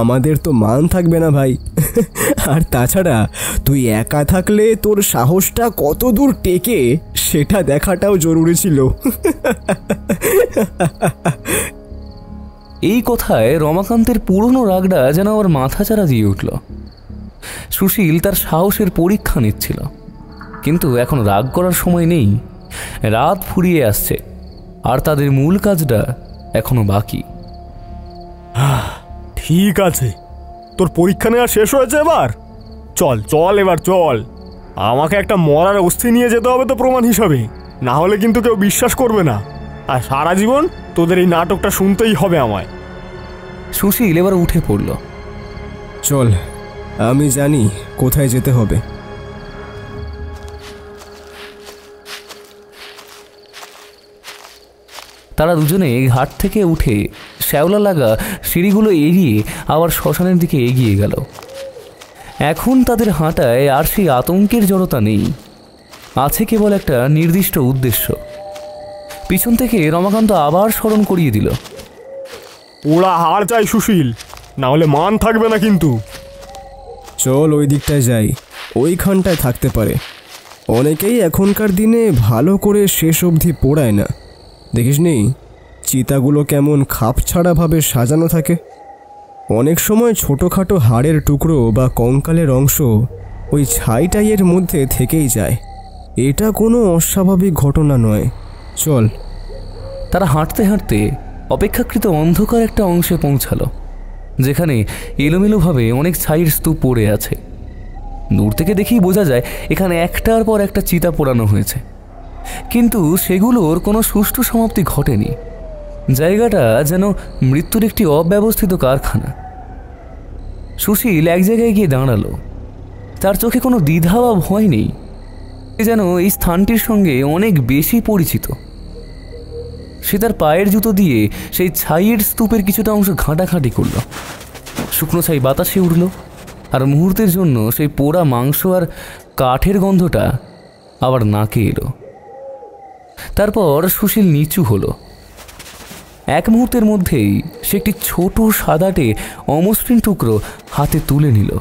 আমাদের তো মান থাকবে না ভাই। আর তাছাড়া তুই একা থাকলে তোর সাহসটা কত দূর টেকে সেটা দেখাটাও জরুরি ছিল। এই কথায় রমাকান্তের পুরনো রাগটা যেন আবার মাথাচাড়া দিয়ে উঠল। সুশীল তার সাহসের পরীক্ষা নিচ্ছিল, কিন্তু এখন রাগ করার সময় নেই। রাত ফুরিয়ে আসছে, আর তাদের মূল কাজটা এখনো বাকি। ঠিক আছে, তোর পরীক্ষা নেওয়া শেষ হয়েছে, এবার চল চল, এবার চল। আমাকে একটা মরার অস্থি নিয়ে যেতে হবে তো প্রমাণ হিসাবে, না হলে কিন্তু কেউ বিশ্বাস করবে না। আর সারা জীবন তোদের এই নাটকটা শুনতেই হবে আমায়। সুশীল এবার উঠে পড়ল। চল, আমি জানি কোথায় যেতে হবে। তারা দুজনে ঘাট থেকে উঠে শ্যাওলা লাগা সিঁড়িগুলো এড়িয়ে আবার শ্মশানের দিকে এগিয়ে গেল। এখন তাদের হাঁটায় আর সেই আতঙ্কের জড়তা নেই, আছে কেবল একটা নির্দিষ্ট উদ্দেশ্য। পিছন থেকে রমাকান্ত আবার স্মরণ করিয়ে দিল, ওরা হার চাই সুশীল, না হলে মান থাকবে না কিন্তু। চল ওই দিকটায় যাই, ওইখানটায় থাকতে পারে। অনেকেই এখনকার দিনে ভালো করে শেষ অবধি পোড়ায় না, দেখিস নি চিতাগুলো কেমন খাপছাড়াভাবে সাজানো থাকে। অনেক সময় ছোটোখাটো হাড়ের টুকরো বা কঙ্কালের অংশ ওই ছাইটাইয়ের মধ্যে থেকেই যায়। এটা কোনো অস্বাভাবিক ঘটনা নয়। চল। তারা হাঁটতে হাঁটতে অপেক্ষাকৃত অন্ধকার একটা অংশে পৌঁছালো, যেখানে এলোমেলোভাবে অনেক ছাইয়ের স্তূপ পড়ে আছে। দূর থেকে দেখেই বোঝা যায় এখানে একটার পর একটা চিতা পোড়ানো হয়েছে, কিন্তু সেগুলোর কোনো সুষ্ঠু সমাপ্তি ঘটেনি। জায়গাটা যেন মৃত্যুর একটি অব্যবস্থিত কারখানা। সুশীল এক জায়গায় গিয়ে দাঁড়ালো। তার চোখে কোনো দ্বিধা বা ভয় নেই, যেন এই স্থানটির সঙ্গে অনেক বেশি পরিচিত। সে তার পায়ের জুতো দিয়ে সেই ছাইয়ের স্তূপের কিছুটা অংশ ঘাঁটাঘাঁটি করল। শুকনো ছাই বাতাসে উঠল, আর মুহূর্তের জন্য সেই পোড়া মাংস আর কাঠের গন্ধটা আবার নাকে এলো। তারপর সুশীল নিচু হলো। এক মুহূর্তের মধ্যেই সে একটি ছোট সাদাটে অমসৃণ টুকরো হাতে তুলে নিল।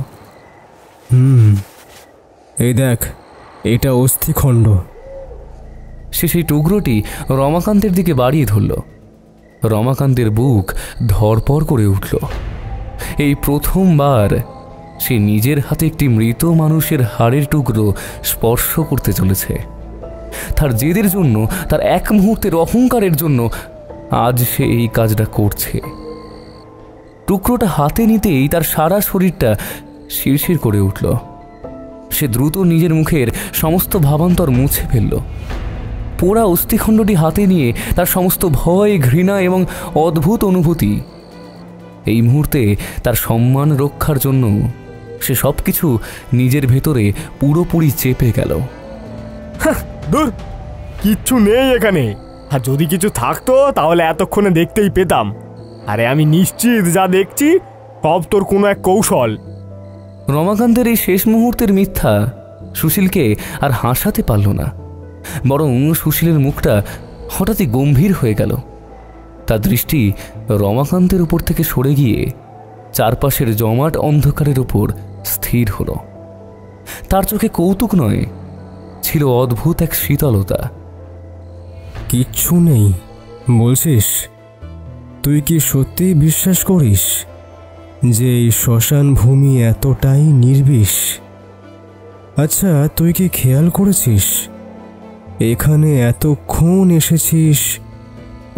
এই দেখ, এটা অস্থিখণ্ড। সে সেই টুকরোটি রমাকান্তের দিকে বাড়িয়ে ধরল। রমাকান্তের বুক ধড়পড় করে উঠল। এই প্রথমবার সে নিজের হাতে একটি মৃত মানুষের হাড়ের টুকরো স্পর্শ করতে চলেছে। তার জেদের জন্য, তার এক মুহূর্তের অহংকারের জন্য আজ সে এই কাজটা করছে। টুকরোটা হাতে নিতেই তার সারা শরীরটা শিরশির করে উঠল। সে দ্রুত নিজের মুখের সমস্ত ভাবান্তর মুছে ফেলল। পোড়া অস্থিখণ্ডটি হাতে নিয়ে তার সমস্ত ভয়, ঘৃণা এবং অদ্ভুত অনুভূতি, এই মুহূর্তে তার সম্মান রক্ষার জন্য সে সব কিছু নিজের ভেতরে পুরোপুরি চেপে গেল। দূর, কিচ্ছু নেই এখানে। আর যদি কিছু থাকতো তাহলে এতক্ষণে দেখতেই পেতাম। আরে আমি নিশ্চিত যা দেখছি সব তোর কোনো এক কৌশল। রমাকান্তের এই শেষ মুহূর্তের মিথ্যা সুশীলকে আর হাসাতে পারল না, বরং সুশীলের মুখটা হঠাৎই গম্ভীর হয়ে গেল। তার দৃষ্টি রমাকান্তের উপর থেকে সরে গিয়ে চারপাশের জমাট অন্ধকারের উপর স্থির হল। তার চোখে কৌতুক নয়, ছিল অদ্ভুত এক শীতলতা। কিচ্ছু নেই বলছিস? তুই কি সত্যি বিশ্বাস করিস যে এই শ্মশান ভূমি এতটাই নির্বিষ? আচ্ছা, তুই কি খেয়াল করেছিস এখানে এতক্ষণ এসেছিস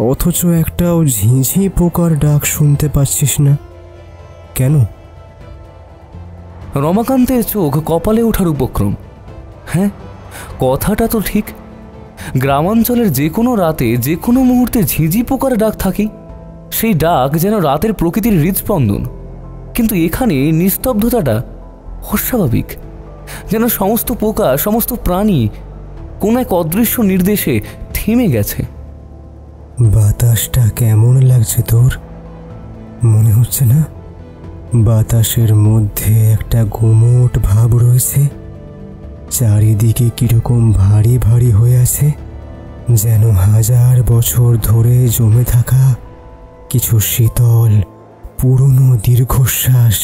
অথচ একটাও ঝিঁঝি পোকার ডাক শুনতে পাচ্ছিস না কেন? রমাকান্তের চোখ কপালে ওঠার উপক্রম। হ্যাঁ, কথাটা তো ঠিক। গ্রামাঞ্চলের যে কোনো রাতে, যে কোনো মুহূর্তে ঝিঁঝি পোকার ডাক থাকেই। সেই ডাক যেন রাতের প্রকৃতির হৃদস্পন্দন। কিন্তু এখানে নিস্তব্ধতাটা অস্বাভাবিক, যেন সমস্ত পোকা, সমস্ত প্রাণী কোন এক অদৃশ্য নির্দেশে থেমে গেছে। বাতাসটা কেমন লাগছে তোর? মনে হচ্ছে না বাতাসের মধ্যে একটা গুমোট ভাব রয়েছে? চারিদিকে কিরকম ভারী ভারী হয়ে আছে, যেন হাজার বছর ধরে জমে থাকা কিছু শীতল পুরনো দীর্ঘশ্বাস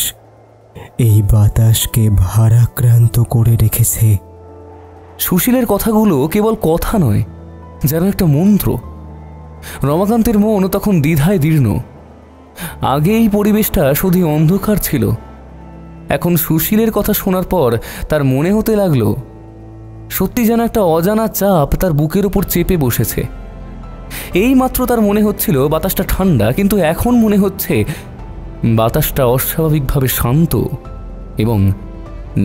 এই বাতাসকে ভারাক্রান্ত করে রেখেছে। সুশীলের কথাগুলো কেবল কথা নয়, যেন একটা মন্ত্র। রমাকান্তের মন তখন দ্বিধায় দীর্ণ। আগে এই পরিবেশটা শুধু অন্ধকার ছিল, এখন সুশীলের কথা শোনার পর তার মনে হতে লাগলো সত্যি যেন একটা অজানা চাপ তার বুকের উপর চেপে বসেছে। এই মাত্র তার মনে হচ্ছিল বাতাসটা ঠান্ডা, কিন্তু এখন মনে হচ্ছে বাতাসটা অস্বাভাবিকভাবে শান্ত এবং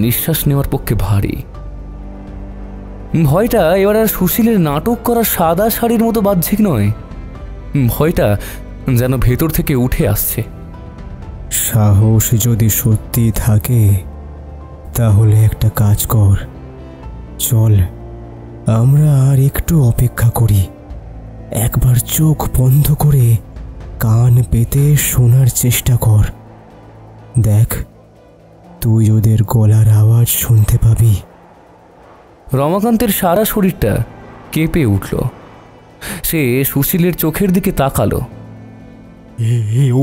নিঃশ্বাস নেওয়ার পক্ষে ভারী। ভয়টা এবার আর সুশীলের নাটক করা সাদা শাড়ির মতো বাহ্যিক নয়, ভয়টা যেন ভেতর থেকে উঠে আসছে। সাহস যদি সত্যি থাকে তাহলে একটা কাজ কর, চল আমরা আর একটু অপেক্ষা করি। একবার চোখ বন্ধ করে কান পেতে শোনার চেষ্টা কর। দেখ, তুই ওদের গলার আওয়াজ শুনতে পাবি। রমাকান্তের সারা শরীরটা কেঁপে উঠল। সে সুশীলের চোখের দিকে তাকালো।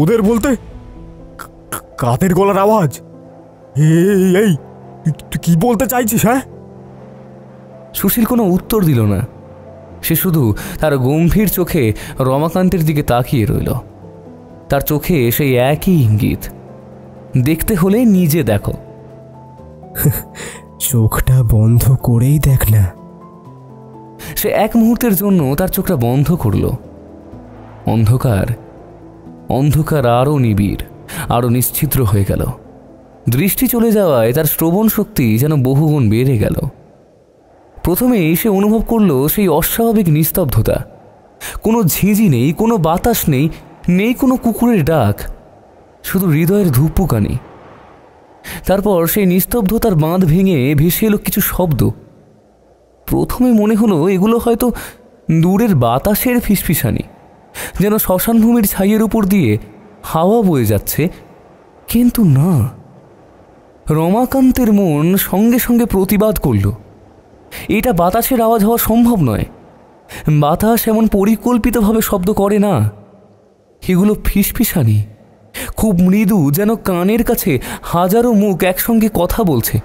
ওদের বলতে কাদের গলার আওয়াজ? এই তুই কি বলতে চাইছিস? হ্যাঁ, সুশীল কোনো উত্তর দিল না। সে শুধু তার গম্ভীর চোখে রমাকান্তের দিকে তাকিয়ে রইল। তার চোখে সেই একই ইঙ্গিত, দেখতে হলে নিজে দেখো। চোখটা বন্ধ করেই দেখ না। সে এক মুহূর্তের জন্য তার চোখটা বন্ধ করল। অন্ধকার অন্ধকার আরও নিবিড়, আরও নিশ্ছিদ্র হয়ে গেল। দৃষ্টি চলে যাওয়ায় তার শ্রবণ শক্তি যেন বহুগুণ বেড়ে গেল। প্রথমেই সে অনুভব করল সেই অস্বাভাবিক নিস্তব্ধতা। কোনো ঝিঁঝি নেই, কোনো বাতাস নেই, নেই কোনো কুকুরের ডাক, শুধু হৃদয়ের ধূপপুকানি। তারপর সেই নিস্তব্ধতার বাঁধ ভেঙে ভেসে এলো কিছু শব্দ। প্রথমে মনে হলো এগুলো হয়তো দূরের বাতাসের ফিসফিসানি, যেন শ্মশানভূমির ছাইয়ের উপর দিয়ে হাওয়া বয়ে যাচ্ছে। কিন্তু না, রমাকান্তের মন সঙ্গে সঙ্গে প্রতিবাদ করল। এটা বাতাসের আওয়াজ হওয়া সম্ভব নয়। বাতাস এমন পরিকল্পিতভাবে শব্দ করে না। এগুলো ফিসফিসানি, খুব মৃদু, যেন কানের কাছে হাজারো মুখ একসঙ্গে কথা বলছে।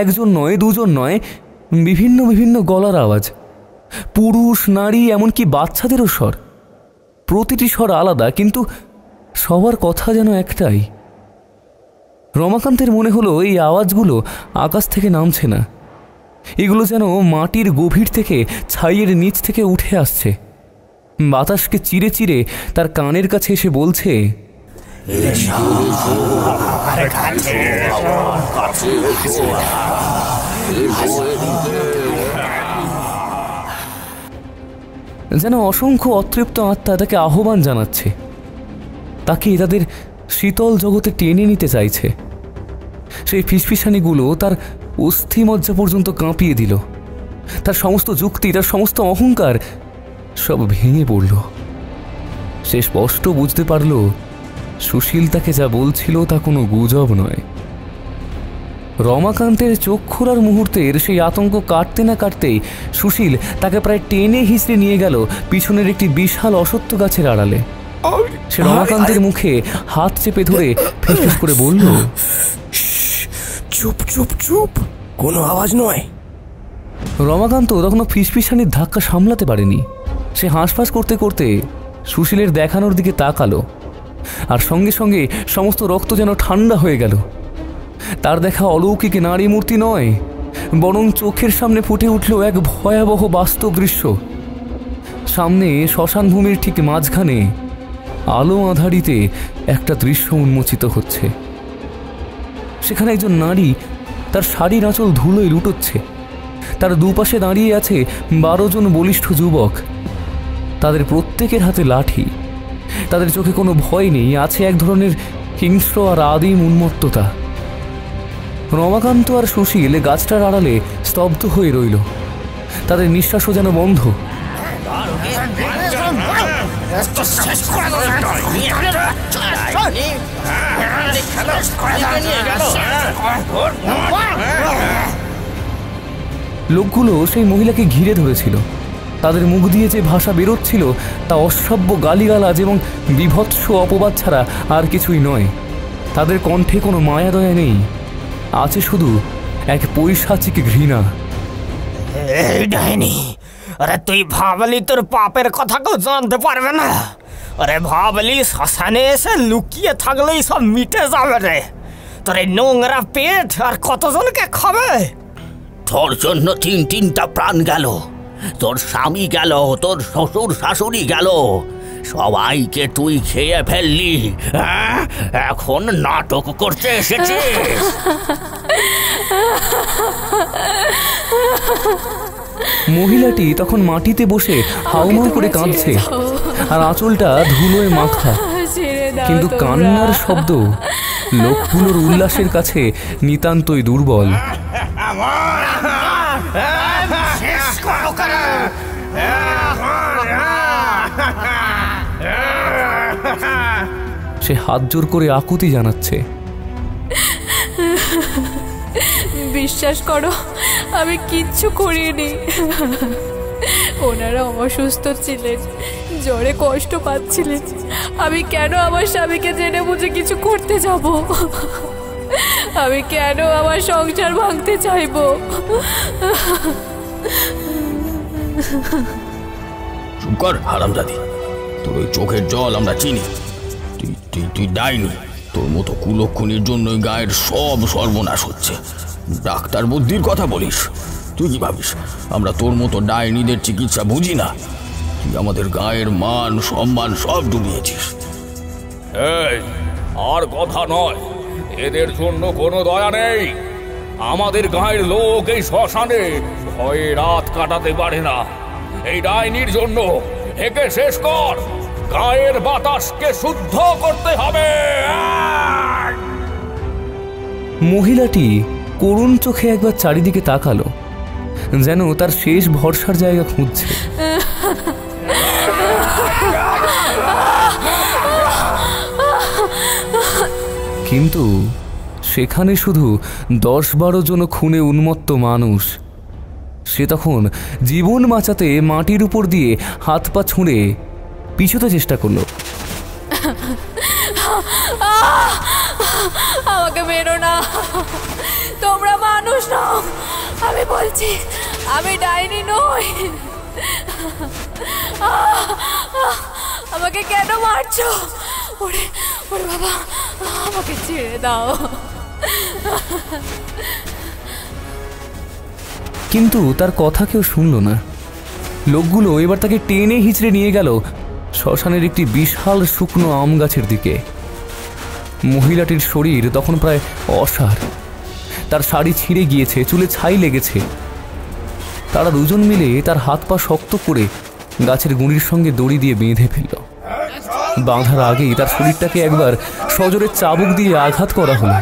একজন নয়, দুজন নয়, বিভিন্ন বিভিন্ন গলার আওয়াজ, পুরুষ, নারী, এমনকি বাচ্চাদেরও স্বর। প্রতিটি স্বর আলাদা, কিন্তু সবার কথা যেন একটাই। রমাকান্তের মনে হলো এই আওয়াজগুলো আকাশ থেকে নামছে না, এগুলো যেন মাটির গভীর থেকে, ছাইয়ের নিচ থেকে উঠে আসছে। বাতাসকে চিরে চিরে তার কানের কাছে এসে বলছে, যেন অসংখ্য অতৃপ্ত আত্মা তাকে আহ্বান জানাচ্ছে, তাকে তাদের শীতল জগতে টেনে নিতে চাইছে। সেই ফিসফিসানিগুলো তার অস্থিমজ্জা পর্যন্ত কাঁপিয়ে দিল। তার সমস্ত যুক্তি, তার সমস্ত অহংকার সব ভেঙে পড়ল। সে স্পষ্ট বুঝতে পারল সুশীল তাকে যা বলছিল তা কোনো গুজব নয়। রমাকান্তের চোখ খোলার মুহূর্তের সেই আতঙ্ক কাটতে না কাটতেই সুশীল তাকে প্রায় টেনে হিঁচড়ে নিয়ে গেল পিছনের একটি বিশাল অশ্বত্থ গাছের আড়ালে। সে রমাকান্তের মুখে হাত চেপে ধরে ফিসফিস করে বলল, চুপ চুপ চুপ, কোনো আওয়াজ নয়। রমাকান্ত তখনও ফিসফিসানির ধাক্কা সামলাতে পারেনি। সে হাঁসফাঁস করতে করতে সুশীলের দেখানোর দিকে তাকালো, আর সঙ্গে সঙ্গে সমস্ত রক্ত যেন ঠান্ডা হয়ে গেল। তার দেখা অলৌকিক নারী মূর্তি নয়, বরং চোখের সামনে ফুটে উঠল এক ভয়াবহ বাস্তব দৃশ্য। সামনে শ্মশানভূমির ঠিক মাঝখানে আলো আঁধারিতে একটা দৃশ্য উন্মোচিত হচ্ছে। সেখানে একজন নারী তার শাড়ির আঁচল ধুলোয় লুটোচ্ছে। তার দুপাশে দাঁড়িয়ে আছে 12 জন বলিষ্ঠ যুবক। তাদের প্রত্যেকের হাতে লাঠি। তাদের চোখে কোনো ভয় নেই, আছে এক ধরনের হিংস্র আর আদিম উন্মত্ততা। রমাকান্ত আর সুশীল গাছটার আড়ালে স্তব্ধ হয়ে রইল। তাদের নিঃশ্বাসও যেন বন্ধ। লোকগুলো সেই মহিলাকে ঘিরে ধরেছিল। তাদের মুখ দিয়ে যে ভাষা বেরোচ্ছিল তা অশ্রাব্য গালিগালাজ এবং বিভৎস অপবাদ ছাড়া আর কিছুই নয়। তাদের কণ্ঠে কোনো মায়া দয়া নেই, আছে শুধু এক পৈশাচিক ঘৃণা। এই ডাইনি, আরে তুই ভাবলি তোর পাপের কথা কেউ জানতে পারবে না? আরে ভাবলি শ্মশানে এসে লুকিয়ে থাকলেই সব মিটে যাবে রে? তোর এই নোংরা পেট আর কতজনকে খাবে? তোর জন্য তিনটা প্রাণ গেল, তোর স্বামী গেল, তোর শ্বশুর শাশুড়ি গেল, সবাইকে তুই খেয়ে ফেললি। এখন নাটক করতে এসেছিস? মহিলাটি তখন মাটিতে বসে হাউমাউ করে কাঁদছে, আর আঁচলটা ধুলোয় মাখা। কিন্তু কান্নার শব্দ লোকগুলোর উল্লাসের কাছে নিতান্তই দুর্বল। সে হাত জোর করে আকুতি জানাচ্ছে, বিশ্বাস করো আমি কিচ্ছু করিনি। ওনারা অসুস্থ ছিলেন, জ্বরে কষ্ট পাচ্ছিলেন। আমি কেন আমার স্বামীকে জেনে বুঝে কিছু করতে যাব? আমি কেন আমার সংসার ভাঙতে চাইব? চুপ কর হারামজাদি, তোর ওই চোখের জল আমরা চিনি। তুই ডাইনি। তোর মতো কুলক্ষণীর জন্যই গায়ের সব সর্বনাশ হচ্ছে। ডাক্তার বুদ্ধির কথা বলিস? তুই কি ভাবিস আমরা তোর মতো ডাইনিদের চিকিৎসা বুঝি না? তুই আমাদের গায়ের মান সম্মান সব ডুবিয়েছিস। এই আর কথা নয়, এদের জন্য কোনো দয়া নেই। আমাদের গায়ের লোক এই শ্মশানে ভয়ে রাত কাটাতে পারে না। এই ডাইনির জন্য একে শেষ কর। গায়ের বাতাসকে শুদ্ধ করতে হবে। মহিলাটি করুণ চোখে একবার চারিদিকে তাকালো, যেন তার শেষ ভরসার জায়গা খুঁজছে। কিন্তু সেখানে শুধু 10-12 জন খুনে উন্মত্ত মানুষ। সে তখন জীবন বাঁচাতে মাটির উপর দিয়ে হাত পা ছুঁড়ে পিছুতে চেষ্টা করলো। আমাকে মেরো না, তোমরা মানুষ নও। আমি বলছি আমি ডাইনি নই। আমাকে কেন মারছো? ওরে ওরে বাবা, আমাকে ছেড়ে দাও। কিন্তু তার কথা কেউ শুনল না। লোকগুলো এবার তাকে টেনে হিঁচড়ে নিয়ে গেল শ্মশানের একটি বিশাল শুকনো আম গাছের দিকে। মহিলাটির শরীর তখন প্রায় অসাড়, তার শাড়ি ছিঁড়ে গিয়েছে, চুলে ছাই লেগেছে। তারা দুজন মিলে তার হাত পা শক্ত করে গাছের গুঁড়ির সঙ্গে দড়ি দিয়ে বেঁধে ফেলল। বাঁধার আগেই তার শরীরটাকে একবার সজোরে চাবুক দিয়ে আঘাত করা হলো।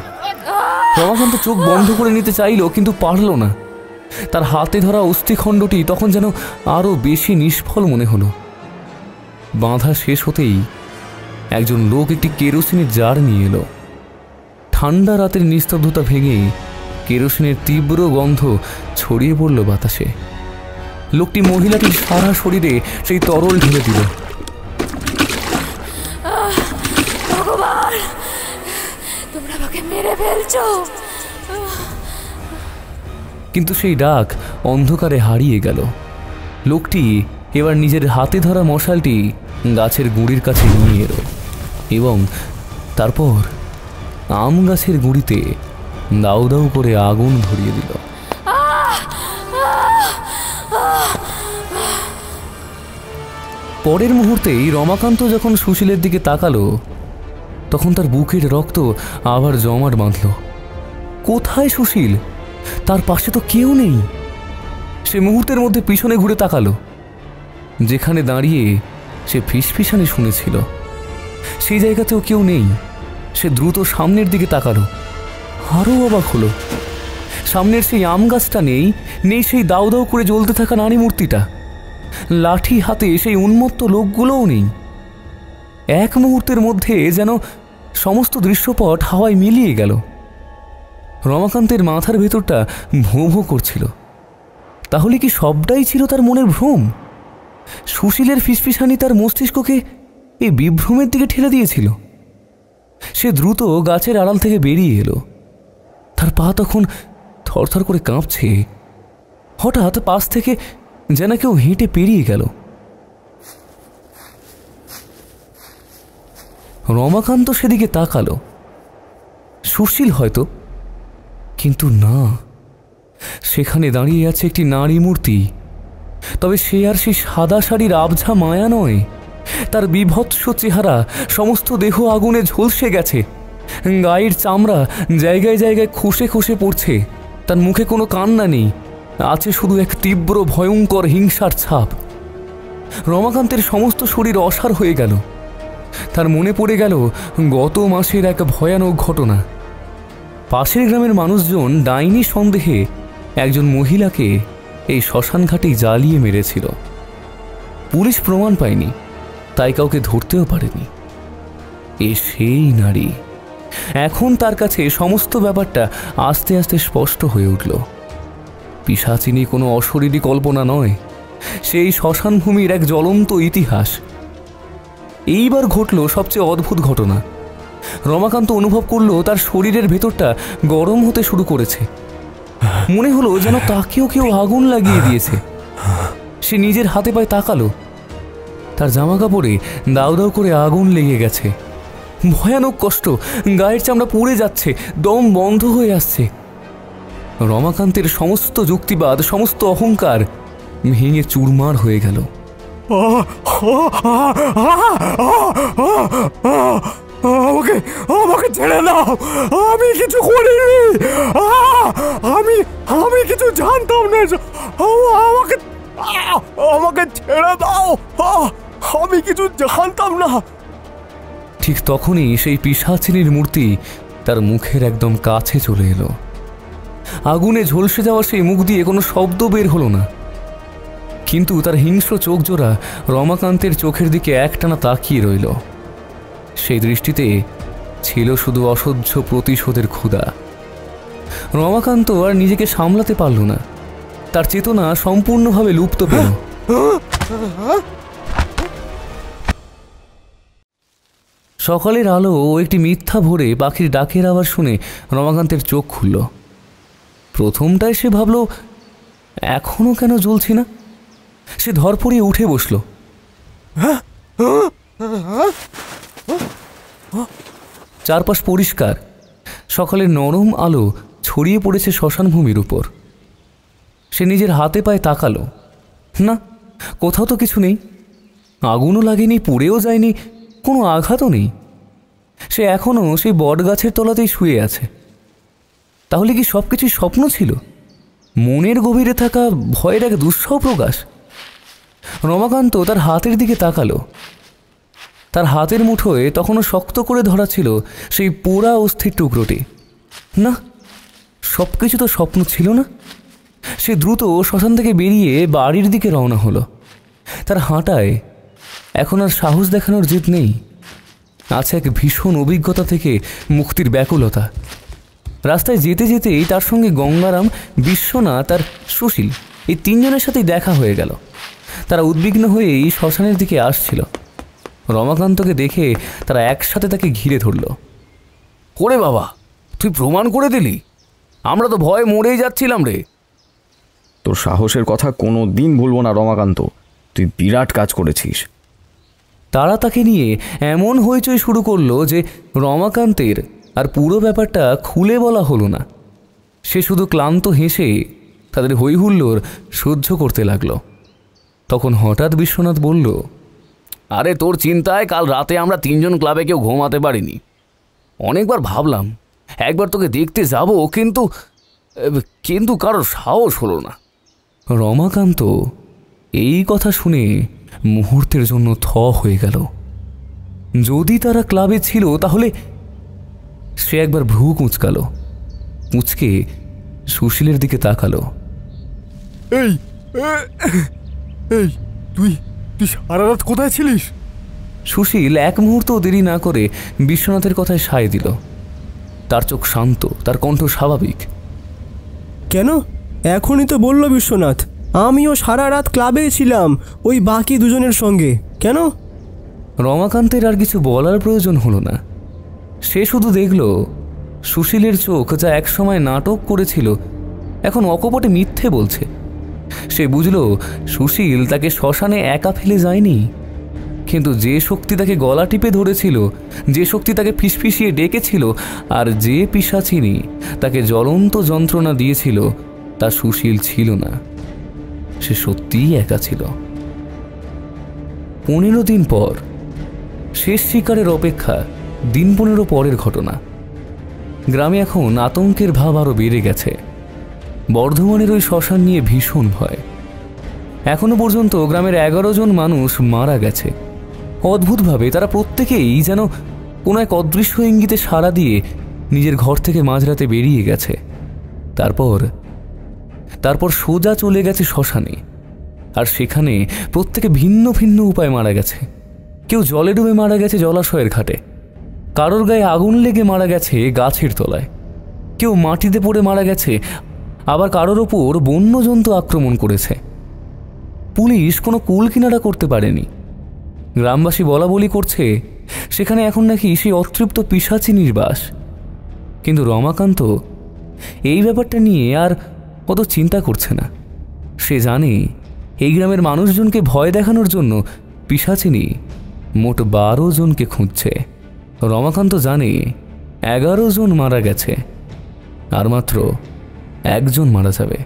রমাকান্ত চোখ বন্ধ করে নিতে চাইল, কিন্তু পারল না। তার হাতে ধরা অস্থিখণ্ডটি তখন যেন আরো বেশি নিষ্ফল মনে হলো। বাঁধা শেষ হতেই একজন লোক একটি কেরোসিনের জার নিয়ে এলো। ঠান্ডা রাতের নিস্তব্ধতা ভেঙে কেরোসিনের তীব্র গন্ধ ছড়িয়ে পড়ল বাতাসে। লোকটি মহিলাটির সারা শরীরে সেই তরল ঢেলে দিল। ভগবান, তোমরা আমাকে মেরে ফেলছো। কিন্তু সেই ডাক অন্ধকারে হারিয়ে গেল। লোকটি এবার নিজের হাতে ধরা মশালটি গাছের গুঁড়ির কাছে নিয়ে এলো এবং তারপর আম গাছের গুঁড়িতে দাউ দাউ করে আগুন ধরিয়ে দিল। পরের মুহূর্তেই রমাকান্ত যখন সুশীলের দিকে তাকালো, তখন তার বুকের রক্ত আবার জমাট বাঁধল। কোথায় সুশীল? তার পাশে তো কেউ নেই। সে মুহূর্তের মধ্যে পিছনে ঘুরে তাকালো। যেখানে দাঁড়িয়ে সে ফিসফিসানি শুনেছিল, সেই জায়গাতেও কেউ নেই। সে দ্রুত সামনের দিকে তাকালো, আরও অবাক হলো। সামনের সেই আম গাছটা নেই, নেই সেই দাউ দাউ করে জ্বলতে থাকা নারী মূর্তিটা, লাঠি হাতে সেই উন্মত্ত লোকগুলোও নেই। এক মুহূর্তের মধ্যে যেন সমস্ত দৃশ্যপট হাওয়ায় মিলিয়ে গেল। রমাকান্তের মাথার ভেতরটা ভোঁ ভোঁ করছিল। তাহলে কি সবটাই ছিল তার মনের ভ্রম? সুশীলের ফিসফিসানি তার মস্তিষ্ককে এই বিভ্রমের দিকে ঠেলে দিয়েছিল। সে দ্রুত গাছের আড়াল থেকে বেরিয়ে এলো। তার পা তখন থরথর করে কাঁপছে। হঠাৎ পাশ থেকে যেন কেউ হেঁটে পেরিয়ে গেল। রমাকান্ত সেদিকে তাকালো। সুশীল হয়তো, কিন্তু না, সেখানে দাঁড়িয়ে আছে একটি নারী মূর্তি। তবে সে আর সেই সাদা শাড়ির আবঝা মায়া নয়। তার বিভৎস চেহারা, সমস্ত দেহ আগুনে ঝলসে গেছে। গায়ের চামড়া জায়গায় জায়গায় খসে খসে পড়ছে। তার মুখে কোনো কান্না নেই, আছে শুধু এক তীব্র ভয়ঙ্কর হিংসার ছাপ। রমাকান্তের সমস্ত শরীর অসাড় হয়ে গেল। তার মনে পড়ে গেল গত মাসের এক ভয়ানক ঘটনা। পাশের গ্রামের মানুষজন ডাইনি সন্দেহে একজন মহিলাকে এই শ্মশানঘাটেই জ্বালিয়ে মেরেছিল। পুলিশ প্রমাণ পায়নি, তাই কাউকে ধরতেও পারেনি। এ সেই নারী। এখন তার কাছে সমস্ত ব্যাপারটা আস্তে আস্তে স্পষ্ট হয়ে উঠল। পিশাচিনী কোনো অশরীরী কল্পনা নয়, সেই শ্মশানভূমির এক জ্বলন্ত ইতিহাস। এইবার ঘটল সবচেয়ে অদ্ভুত ঘটনা। রমাকান্ত অনুভব করল তার শরীরের ভেতরটা গরম হতে শুরু করেছে। মনে হলো যেন তাকেও কেউ আগুন লাগিয়ে দিয়েছে। সে নিজের হাতে পায়ে তাকালো। তার জামা কাপড়ে দাউ দাউ করে আগুন লেগে গেছে। ভয়ানক কষ্ট, গায়ের চামড়া পুড়ে যাচ্ছে, দম বন্ধ হয়ে আসছে। রমাকান্তের সমস্ত যুক্তিবাদ, সমস্ত অহংকার ভেঙে চুরমার হয়ে গেল। আমাকে আমাকে ছেড়ে দাও, আমি কিছু করিনি, আমি কিছু জানতাম না, আমাকে আমাকে ছেড়ে দাও, আমি কিছু জানতাম না। ঠিক তখনই সেই পিশাচিনীর মূর্তি তার মুখের একদম কাছে চলে এলো। আগুনে ঝলসে যাওয়া সেই মুখ দিয়ে কোনো শব্দ বের হলো না, কিন্তু তার হিংস্র চোখ জোড়া রমাকান্তের চোখের দিকে একটানা তাকিয়ে রইল। সেই দৃষ্টিতে ছিল শুধু অসহ্য প্রতিশোধের ক্ষুধা। রমাকান্ত আর নিজেকে সামলাতে পারল না, তার চেতনা সম্পূর্ণভাবে লুপ্ত পেল। সকালের আলো ও একটি মিথ্যা ভোরে পাখির ডাকের আওয়াজ শুনে রমাকান্তের চোখ খুলল। প্রথমটায় সে ভাবল এখনো কেন জ্বলছি না। সে ধরপড়িয়ে উঠে বসল। চারপাশ পরিষ্কার, সকালের নরম আলো ছড়িয়ে পড়েছে শ্মশানভূমির উপর। সে নিজের হাতে পায়ে তাকালো। না, কোথাও তো কিছু নেই। আগুনও লাগেনি, পুড়েও যায়নি, কোনো আঘাতও নেই। সে এখনও সেই বটগাছের তলাতেই শুয়ে আছে। তাহলে কি সব কিছুই স্বপ্ন ছিল? মনের গভীরে থাকা ভয়ের এক দুঃসহ প্রকাশ? রমাকান্ত তার হাতের দিকে তাকালো। তার হাতের মুঠোয় তখনও শক্ত করে ধরা ছিল সেই পোড়া অস্থির টুকরোটি। না, সব কিছু তো স্বপ্ন ছিল না। সে দ্রুত শ্মশান থেকে বেরিয়ে বাড়ির দিকে রওনা হলো। তার হাঁটায় এখন আর সাহস দেখানোর জেদ নেই, আছে এক ভীষণ অভিজ্ঞতা থেকে মুক্তির ব্যাকুলতা। রাস্তায় যেতে যেতেই তার সঙ্গে গঙ্গারাম, বিশ্বনাথ আর সুশীল, এই তিনজনের সাথেই দেখা হয়ে গেল। তারা উদ্বিগ্ন হয়েই শ্মশানের দিকে আসছিল। রমাকান্তকে দেখে তারা একসাথে তাকে ঘিরে ধরল। করে বাবা, তুই প্রমাণ করে দিলি, আমরা তো ভয়ে মরেই যাচ্ছিলাম রে। তোর সাহসের কথা কোনো দিন ভুলবো না রমাকান্ত, তুই বিরাট কাজ করেছিস। তারা তাকে নিয়ে এমন হইচই শুরু করলো যে রমাকান্তের আর পুরো ব্যাপারটা খুলে বলা হলো না। সে শুধু ক্লান্ত হেসে তাদের হইহুল্লোড় সহ্য করতে লাগলো। তখন হঠাৎ বিশ্বনাথ বলল, আরে তোর চিন্তায় কাল রাতে আমরা তিনজন ক্লাবে কেউ ঘুমাতে পারিনি। অনেকবার ভাবলাম একবার তোকে দেখতে যাব, কিন্তু কারোর সাহস হলো না। রমাকান্ত এই কথা শুনে মুহূর্তের জন্য থ হয়ে গেল। যদি তারা ক্লাবে ছিল তাহলে সে একবার ভ্রু কুঁচকালো, কুঁচকে সুশীলের দিকে তাকালো। এই এই তুই তুই সারা রাত কোথায় ছিলিস? সুশীল এক মুহূর্ত দেরি না করে বিশ্বনাথের কথায় সায় দিল। তার চোখ শান্ত, তার কণ্ঠ স্বাভাবিক। কেন? এখনই তো বলল বিশ্বনাথ, আমিও সারা রাত ক্লাবেই ছিলাম ওই বাকি দুজনের সঙ্গে। কেন? রমাকান্তের আর কিছু বলার প্রয়োজন হলো না। সে শুধু দেখল সুশীলের চোখ, যা একসময় নাটক করেছিল, এখন অকপটে মিথ্যে বলছে। সে বুঝল সুশীল তাকে শ্মশানে একা ফেলে যায়নি, কিন্তু যে শক্তি তাকে গলা টিপে ধরেছিল, যে শক্তি তাকে ফিসফিসিয়ে ডেকেছিল, আর যে পিশাচিনী তাকে জ্বলন্ত যন্ত্রণা দিয়েছিল, তা সুশীল ছিল না। সে সত্যিই একা ছিল। 15 দিন পর, শেষ শিকারের অপেক্ষা দিন 15 পরের ঘটনা। গ্রামে এখন আতঙ্কের ভাব আরও বেড়ে গেছে। বর্ধমানের ওই শ্মশান নিয়ে ভীষণ ভয়। এখনো পর্যন্ত গ্রামের 11 জন মানুষ মারা গেছে। অদ্ভুতভাবে তারা প্রত্যেকেই যেন কোনো এক অদৃশ্য ইঙ্গিতে সাড়া দিয়ে নিজের ঘর থেকে মাঝরাতে বেরিয়ে গেছে। তারপর সোজা চলে গেছে শ্মশানে। আর সেখানে প্রত্যেকে ভিন্ন ভিন্ন উপায়ে মারা গেছে। কেউ জলে ডুবে মারা গেছে জলাশয়ের ঘাটে, কারোর গায়ে আগুন লেগে মারা গেছে গাছের তলায়, কেউ মাটিতে পড়ে মারা গেছে, আবার কারোর ওপর বন্যজন্তু আক্রমণ করেছে। পুলিশ কোনো কুল কিনারা করতে পারেনি। গ্রামবাসী বলা বলি করছে সেখানে এখন নাকি সেই অতৃপ্ত পিশাচিনীর বাস। কিন্তু রমাকান্ত এই ব্যাপারটা নিয়ে আর কত চিন্তা করছে না। সে জানে এই গ্রামের মানুষজনকে ভয় দেখানোর জন্য পিশাচিনী মোট 12 জনকে খুঁজছে। রমাকান্ত জানে 11 জন মারা গেছে, আর মাত্র 1 জন মারা যাবে।